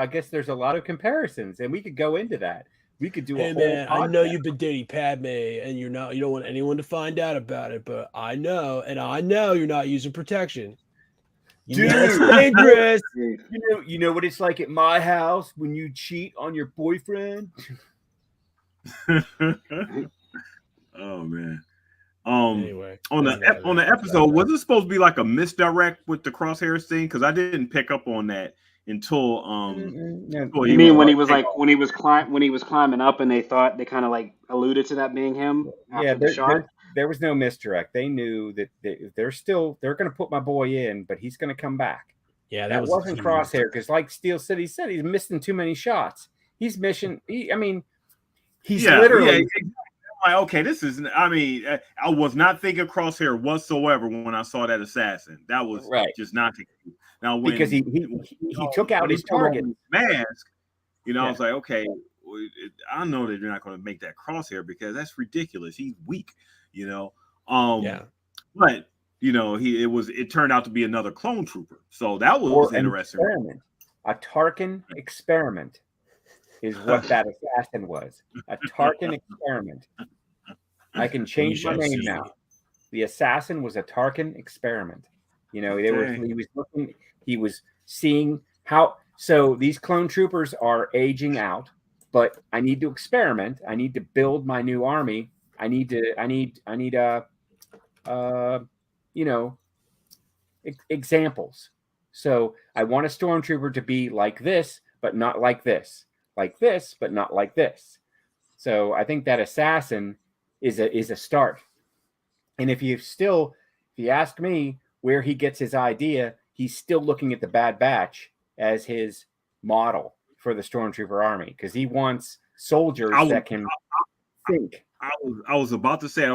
comparisons, and we could go into that. We could do a Hey whole man, I know podcast. you've been dating Padme, and you don't want anyone to find out about it, but I know, and I know you're not using protection. You know it's Dude. dangerous. You know what it's like at my house when you cheat on your boyfriend. Oh man. Anyway, on the episode, was it supposed to be like a misdirect with the crosshairs thing? Because I didn't pick up on that until You mean when he was climbing up and they thought they kind of like alluded to that being him after the shot? There was no misdirect. They knew that they're going to put my boy in, but he's going to come back. Yeah, that wasn't Crosshair because, like Steel City said, he's missing too many shots. He's literally. Like, okay, this is. I mean, I was not thinking Crosshair whatsoever when I saw that assassin. That was just not. Now, when, because he took out his target mask, I was like, okay, I know that you're not going to make that Crosshair because that's ridiculous. He's weak, But it turned out to be another clone trooper, so that was interesting. A Tarkin experiment is what that assassin was. A Tarkin experiment. I can change my name now. The assassin was a Tarkin experiment. He was seeing how. So these clone troopers are aging out, but I need to experiment. I need to build my new army. I need examples. So I want a stormtrooper to be like this, but not like this. Like this, but not like this. So I think that assassin is a start. And if you ask me where he gets his idea, he's still looking at the Bad Batch as his model for the Stormtrooper army because he wants soldiers that can think. I was about to say,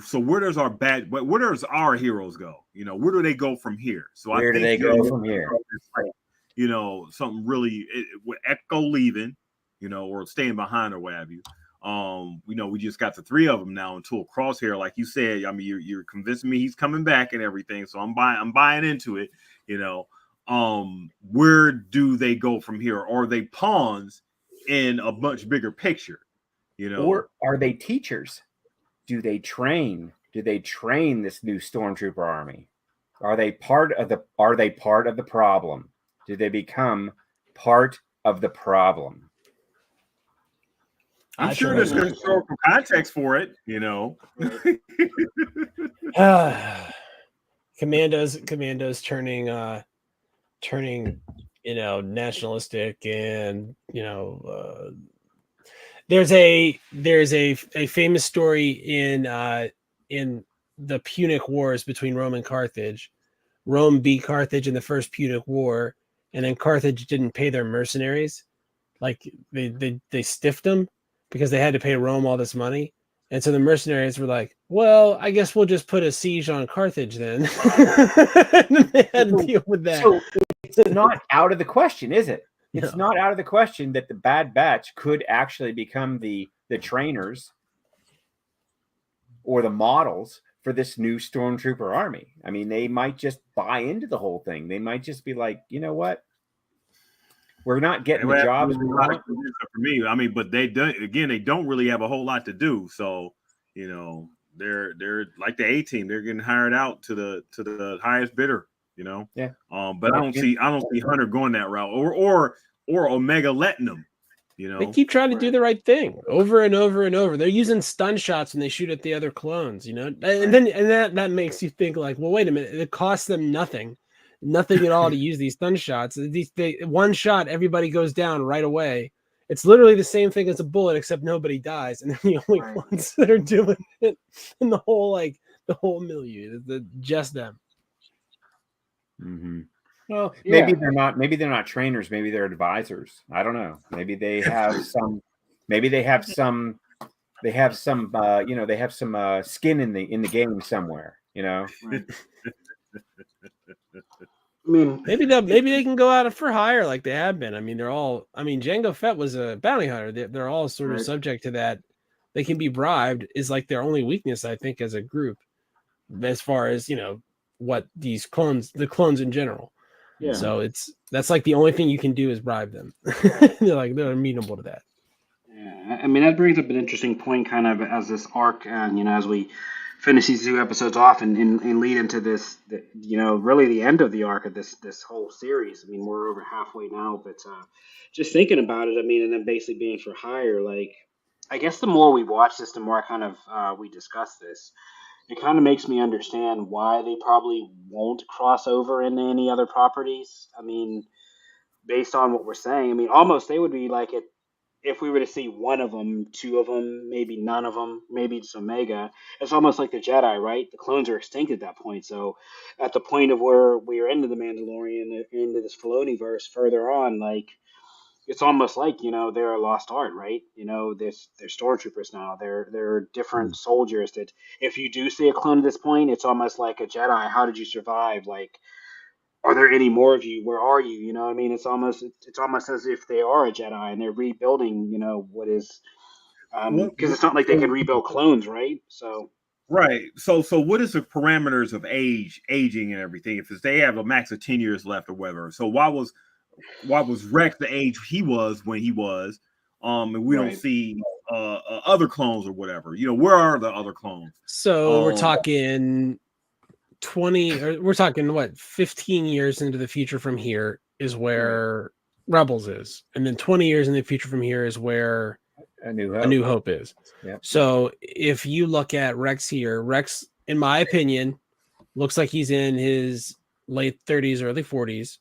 so where does our heroes go? Where do they go from here? So where do they go from here? Something really with Echo leaving, or staying behind or what have you. We just got the three of them now until Crosshair, like you said. I mean, you're convincing me he's coming back and everything, so I'm buying into it. Where do they go from here? Are they pawns in a much bigger picture? Or are they teachers? Do they train? Do they train this new Stormtrooper army? Are they part of the problem? Do they become part of the problem? I'm sure there's historical context for it, Commandos turning nationalistic, and there's a famous story in the Punic Wars between Rome and Carthage. Rome beat Carthage in the first Punic War, and then Carthage didn't pay their mercenaries. Like they stiffed them because they had to pay Rome all this money. And so the mercenaries were like, well, I guess we'll just put a siege on Carthage then. And they had to deal with that. So it's not out of the question, is it? It's not out of the question that the Bad Batch could actually become the trainers or the models for this new Stormtrooper army. I mean, they might just buy into the whole thing. They might just be like, you know what? We're not getting the jobs we want. For me, I mean, but they don't really have a whole lot to do. So, they're like the A-team. They're getting hired out to the highest bidder. Yeah. But I don't see Hunter going that route, or Omega letting them. They keep trying to do the right thing over and over and over. They're using stun shots when they shoot at the other clones. And that makes you think like, well, wait a minute. It costs them nothing at all to use these stun shots. One shot, everybody goes down right away. It's literally the same thing as a bullet, except nobody dies, and they're the only ones that are doing it in the whole milieu. Just them. Mm-hmm. Well, maybe they're not. Maybe they're not trainers. Maybe they're advisors. I don't know. Maybe they have some. Maybe they have some. They have some. They have some skin in the game somewhere. Right. I mean, maybe they can go out for hire like they have been. I mean, Jango Fett was a bounty hunter. They're all sort of subject to that. They can be bribed is like their only weakness, I think, as a group, as far as what the clones in general. Yeah. So that's like the only thing you can do is bribe them. They're amenable to that. Yeah, I mean that brings up an interesting point, kind of as this arc, and as we finish these 2 episodes off and lead into this, really the end of the arc of this whole series. I mean, we're over halfway now, but just thinking about it, I mean, and then basically being for hire, like I guess the more we watch this, the more I kind of we discuss this. It kind of makes me understand why they probably won't cross over into any other properties. I mean, based on what we're saying, I mean, almost they would be like it if we were to see one of them, two of them, maybe none of them, maybe it's Omega. It's almost like the Jedi, right? The clones are extinct at that point. So, at the point of where we are into the Mandalorian, into this Filoni verse further on, like it's almost like they're a lost art, right? They're stormtroopers now. They're different soldiers that if you do see a clone at this point, it's almost like a Jedi. How did you survive? Like, are there any more of you? Where are you? You know what I mean? It's almost as if they are a Jedi and they're rebuilding. What is because it's not like they can rebuild clones, right? So. Right. So what is the parameters of aging and everything? If they have a max of 10 years left or whatever. So why was Rex the age he was when he was? And we don't see other clones or whatever. Where are the other clones? So we're talking 20, or we're talking what, 15 years into the future from here is where Rebels is, and then 20 years in the future from here is where A New Hope is. Yep. So if you look at Rex here, Rex, in my opinion, looks like he's in his late 30s, early 40s.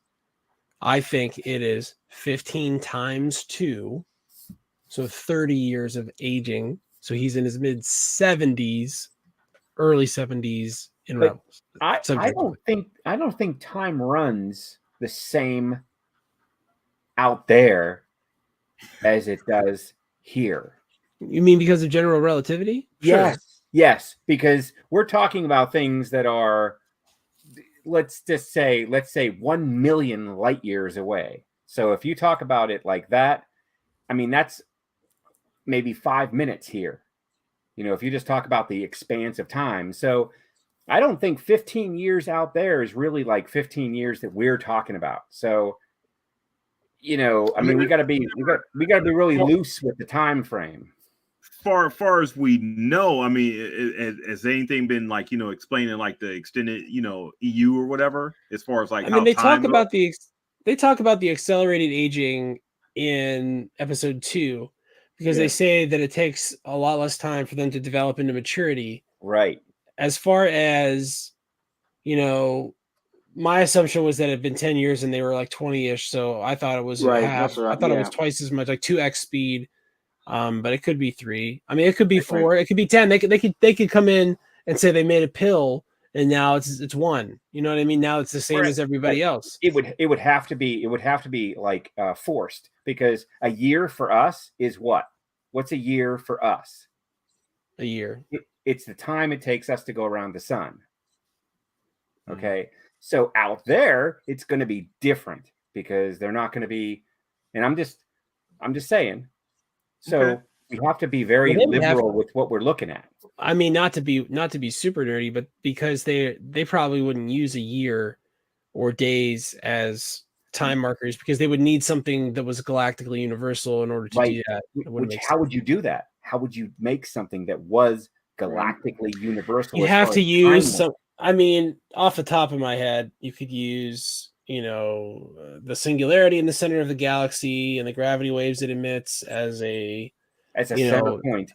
I think it is 15 times 2, so 30 years of aging. So he's in his mid 70s, early 70s in Rebels. I don't think time runs the same out there as it does here. You mean because of general relativity? Yes. Sure. Yes, because we're talking about things that are, let's say 1 million light years away. So if you talk about it like that, I mean, that's maybe 5 minutes here. If you just talk about the expanse of time. So I don't think 15 years out there is really like 15 years that we're talking about. So, I mean, we got to be really loose with the time frame. Far as we know, I mean, has anything been like explaining like the extended EU or whatever as far as like? I mean, they talk about the accelerated aging in episode 2 because they say that it takes a lot less time for them to develop into maturity. Right. As far as my assumption was that it had been 10 years and they were like 20-ish, so I thought it was half. I thought it was twice as much, like 2x speed. But it could be 3. I mean, it could be 4. It could be 10. They could come in and say they made a pill, and now it's 1. You know what I mean? Now it's the same as everybody else. It would have to be like forced, because a year for us is what? What's a year for us? A year. It's the time it takes us to go around the sun. Okay, so out there it's going to be different because they're not going to be. And I'm just saying. So we have to be very liberal with what we're looking at. I mean, not to be super nerdy, but because they probably wouldn't use a year or days as time markers, because they would need something that was galactically universal in order to do that. How would you do that? How would you make something that was galactically universal? You have to use some. I mean, off the top of my head, you could use the singularity in the center of the galaxy and the gravity waves it emits as a center point.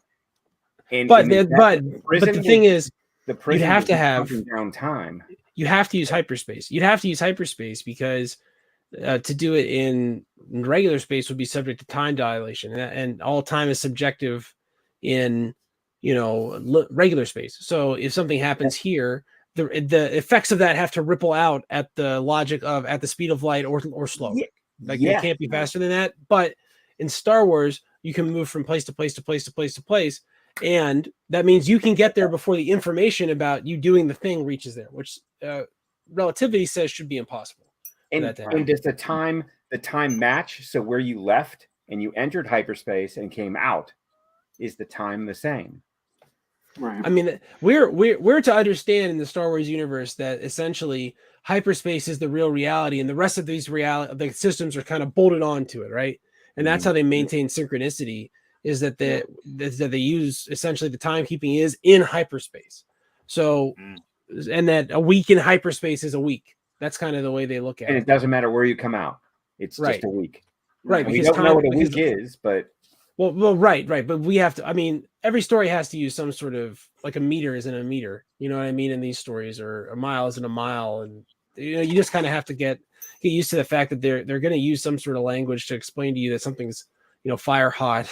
But the thing is, you'd have to have down time. You have to use hyperspace. You'd have to use hyperspace because to do it in regular space would be subject to time dilation, and all time is subjective in regular space. So if something happens here, the effects of that have to ripple out at the logic of at the speed of light or slow. It can't be faster than that. But in Star Wars, you can move from place to place to place to place to place, and that means you can get there before the information about you doing the thing reaches there, which relativity says should be impossible. And does the time match? So where you left and you entered hyperspace and came out, is the time the same? Right. I mean, we're to understand in the Star Wars universe that essentially hyperspace is the real reality, and the rest of these the systems are kind of bolted onto it, right? And that's Mhm. how they maintain synchronicity. Is that they use essentially the timekeeping is in hyperspace. So, and that a week in hyperspace is a week. That's kind of the way they look at And it. it doesn't matter where you come out. It's Right. just a week. Right. And we Because don't know what a because week is, but well, right. But we have to. I mean, every story has to use some sort of like a meter isn't a meter. You know what I mean? In these stories, or a mile isn't a mile, and you just kind of have to get used to the fact that they're going to use some sort of language to explain to you that something's fire hot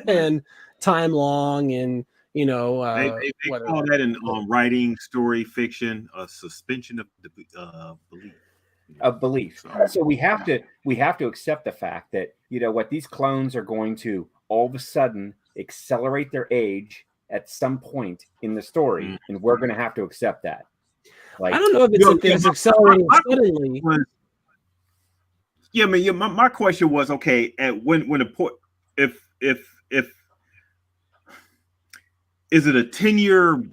and time long, and they call that in writing story fiction a suspension of belief. Of belief. So we have to accept the fact that what these clones are going to all of a sudden accelerate their age at some point in the story, and we're going to have to accept that. Like, I don't know if it's accelerating suddenly. My question was, okay, at when if is it a 10-year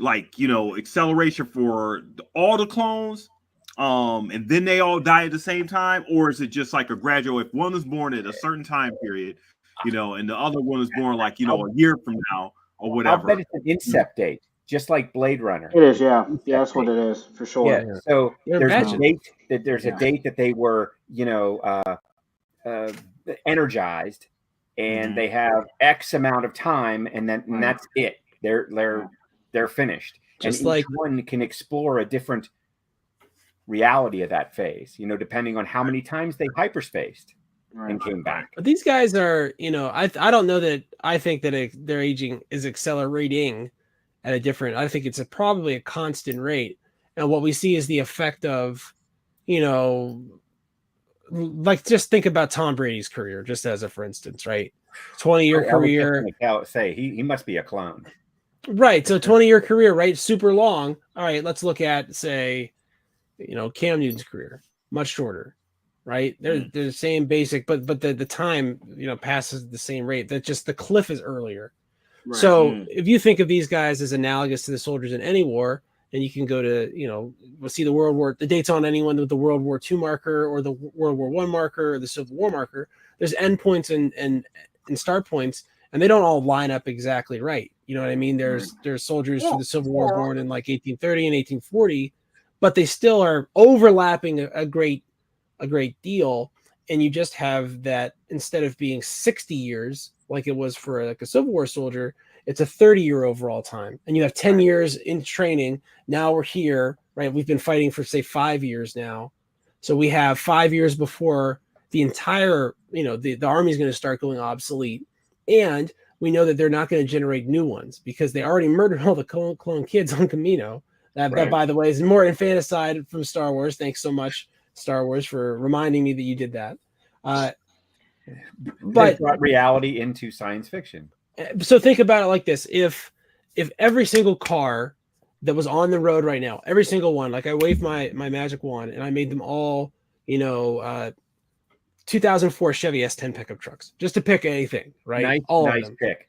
acceleration for all the clones, and then they all die at the same time, or is it just like a gradual? If one was born at a certain time period, and the other one was born a year from now or whatever. I'll bet it's an incept date, just like Blade Runner. It is, yeah. Yeah, that's what it is, for sure. Yeah. So there's a date that they were, energized, and they have X amount of time, and that's it. They're finished. Just and like each one can explore a different reality of that phase, depending on how many times they hyperspaced and came back. But these guys are, I don't know that I think that their aging is accelerating at a different. I think it's probably a constant rate, and what we see is the effect of, like just think about Tom Brady's career, just as a for instance, right? 20-year career. Say he must be a clone. Right. So 20-year career, right? Super long. All right. Let's look at, say, Cam Newton's career, much shorter, right? They're the same basic, but the time, passes the same rate. That just the cliff is earlier. Right. So if you think of these guys as analogous to the soldiers in any war, and you can go to, we'll see the dates on anyone with the World War II marker or the World War I marker or the Civil War marker, there's endpoints and start points, and they don't all line up exactly right. You know what I mean? There's soldiers for the Civil War born in like 1830 and 1840, but they still are overlapping a great deal. And you just have that, instead of being 60 years like it was for like a Civil War soldier, it's a 30-year overall time. And you have 10 years in training. Now we're here, right? We've been fighting for, say, 5 years now. So we have 5 years before the entire, the army is going to start going obsolete. And we know that they're not going to generate new ones because they already murdered all the clone kids on Kamino. That, by the way, is more infanticide from Star Wars. Thanks so much, Star Wars, for reminding me that you did that. But brought reality into science fiction. So think about it like this: if every single car that was on the road right now, every single one, like I waved my magic wand and I made them all, 2004 Chevy S10 pickup trucks, just to pick anything, right? Nice pick.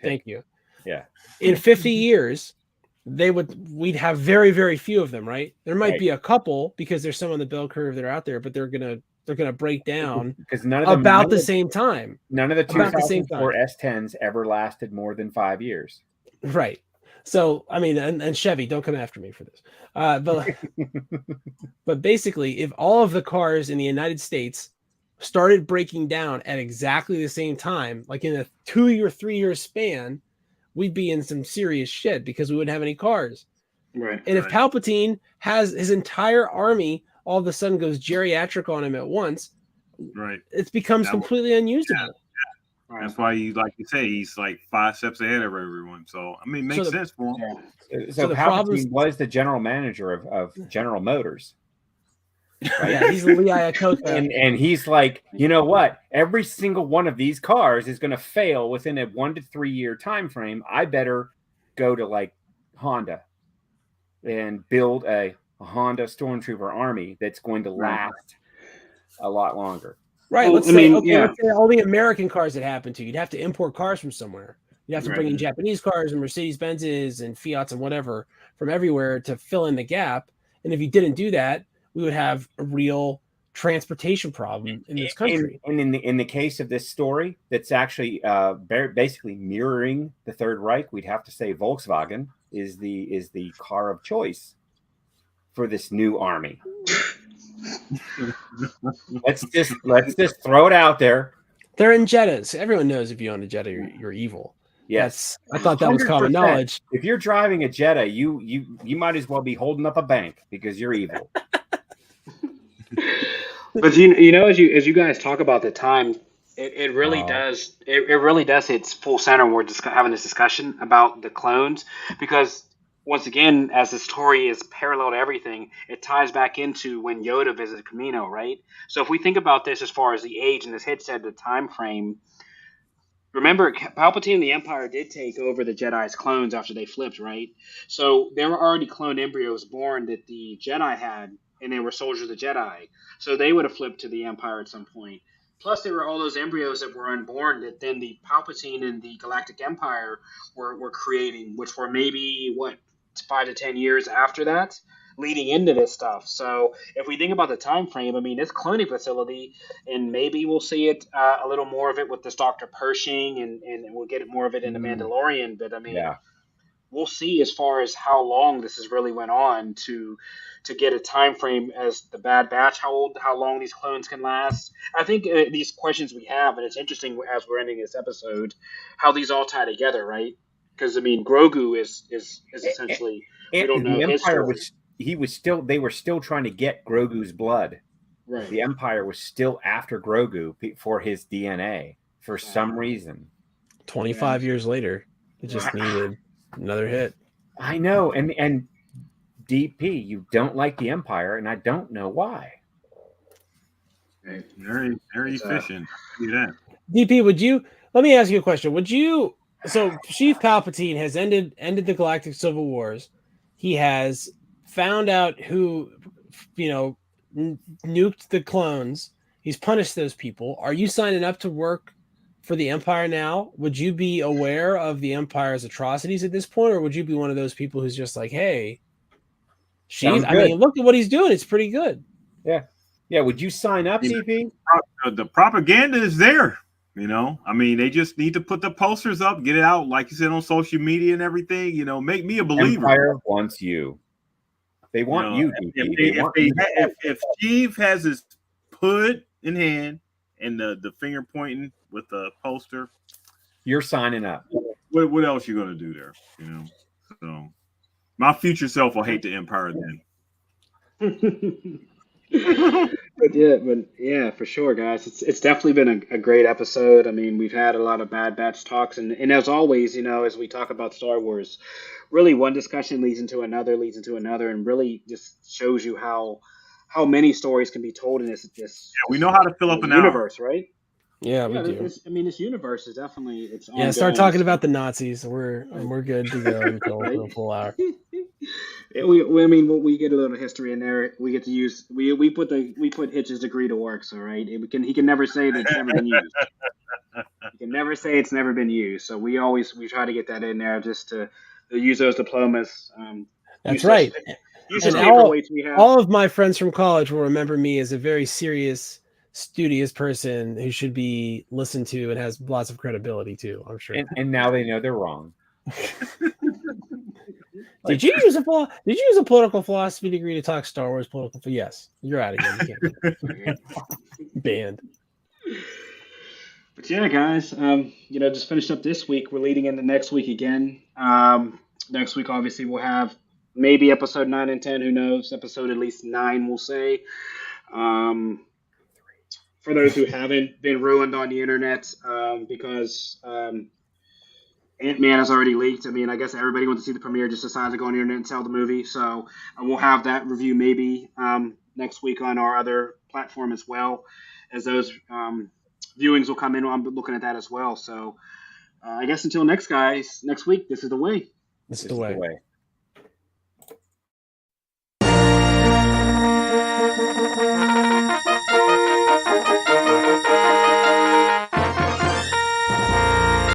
Thank you. Yeah. In 50 years, we'd have very, very few of them, right? There might be a couple because there's some on the bell curve that are out there, but they're gonna break down because none of them about the same time. None of the 2004 S10s ever lasted more than 5 years. Right. So I mean, and Chevy, don't come after me for this. But basically, if all of the cars in the United States started breaking down at exactly the same time, like in a 2 or 3 year span, we'd be in some serious shit because we wouldn't have any cars. Right. And if Palpatine has his entire army all of a sudden goes geriatric on him at once, right, it becomes completely unusable. Yeah. That's why you say he's like 5 steps ahead of everyone. So I mean, it makes sense for him. Yeah. So Palpatine was the general manager of General Motors. Right? Yeah, he's Lee Iacocca. And he's like, you know what? Every single one of these cars is going to fail within a 1 to 3 year time frame. I better go to like Honda and build a Honda Stormtrooper army that's going to last a lot longer. Right. Let's say all the American cars that happen to, you'd have to import cars from somewhere. You'd have to bring in Japanese cars and Mercedes Benzes and Fiats and whatever from everywhere to fill in the gap. And if you didn't do that, we would have a real transportation problem in this country. And in the case of this story, that's actually basically mirroring the Third Reich, we'd have to say Volkswagen is the car of choice for this new army. let's just throw it out there. They're in Jettas. Everyone knows if you own a Jetta, you're evil. Yes, I thought that was common 100%. knowledge. If you're driving a Jetta, you might as well be holding up a bank because you're evil. But you know, as you guys talk about the time, it really does it really does hit full center when we're having this discussion about the clones, because once again, as the story is parallel to everything, it ties back into when Yoda visited Kamino, right? So if we think about this as far as the age, and this hit said the time frame, remember Palpatine and the Empire did take over the Jedi's clones after they flipped, right? So there were already clone embryos born that the Jedi had, and they were soldiers of the Jedi. So they would have flipped to the Empire at some point. Plus, there were all those embryos that were unborn that then the Palpatine and the Galactic Empire were creating, which were maybe, 5 to 10 years after that, leading into this stuff. So if we think about the time frame, I mean, this cloning facility, and maybe we'll see it a little more of it with this Dr. Pershing, and we'll get more of it in The Mandalorian. But I mean, we'll see as far as how long this has really went on to get a time frame as the Bad Batch, how long these clones can last. I think these questions we have, and it's interesting as we're ending this episode, how these all tie together, right? Because I mean, Grogu is essentially, we don't know his story. They were still trying to get Grogu's blood. Right. The Empire was still after Grogu for his DNA for some reason. 25 years later, it just needed another hit. I know, and DP, you don't like the Empire, and I don't know why. Very, very efficient. Do that. DP, let me ask you a question. So Chief Palpatine has ended the Galactic Civil Wars. He has found out who, nuked the clones. He's punished those people. Are you signing up to work for the Empire now? Would you be aware of the Empire's atrocities at this point, or would you be one of those people who's just like, hey, Chief, I mean, look at what he's doing. It's pretty good. Yeah. Would you sign up, DP? The propaganda is there. I mean, they just need to put the posters up, get it out, like you said, on social media and everything. Make me a believer. Empire wants you. They want you, DP. If Steve has his hood in hand and the finger pointing with the poster, you're signing up. What else you gonna do there? So my future self will hate the Empire then. But yeah, for sure, guys. It's definitely been a great episode. I mean, we've had a lot of Bad Batch talks, and as always, as we talk about Star Wars, really one discussion leads into another, and really just shows you how many stories can be told in this. We know how to fill up an universe, right? Yeah, we do. This universe is definitely Yeah, start talking about the Nazis. We're good to go until a full hour. We get a little history in there. We get to use we put Hitch's degree to work. So right, he can never say that it's never been used. He can never say it's never been used. So we try to get that in there just to use those diplomas. That's right. And all of my friends from college will remember me as a very serious, studious person who should be listened to and has lots of credibility too, I'm sure. And now they know they're wrong. Did you use a political philosophy degree to talk Star Wars political? Yes, you're out again. You can't banned. But yeah, guys, just finished up this week. We're leading into next week again. Next week, obviously, we'll have maybe episode 9 and 10. Who knows? Episode at least 9, we'll say. For those who haven't been ruined on the internet, because Ant-Man has already leaked. I mean, I guess everybody wants to see the premiere, just decided to go on the internet and sell the movie. So we'll have that review maybe next week on our other platform as well, as those viewings will come in. I'm looking at that as well. So I guess until next week, this is the way. This is the way.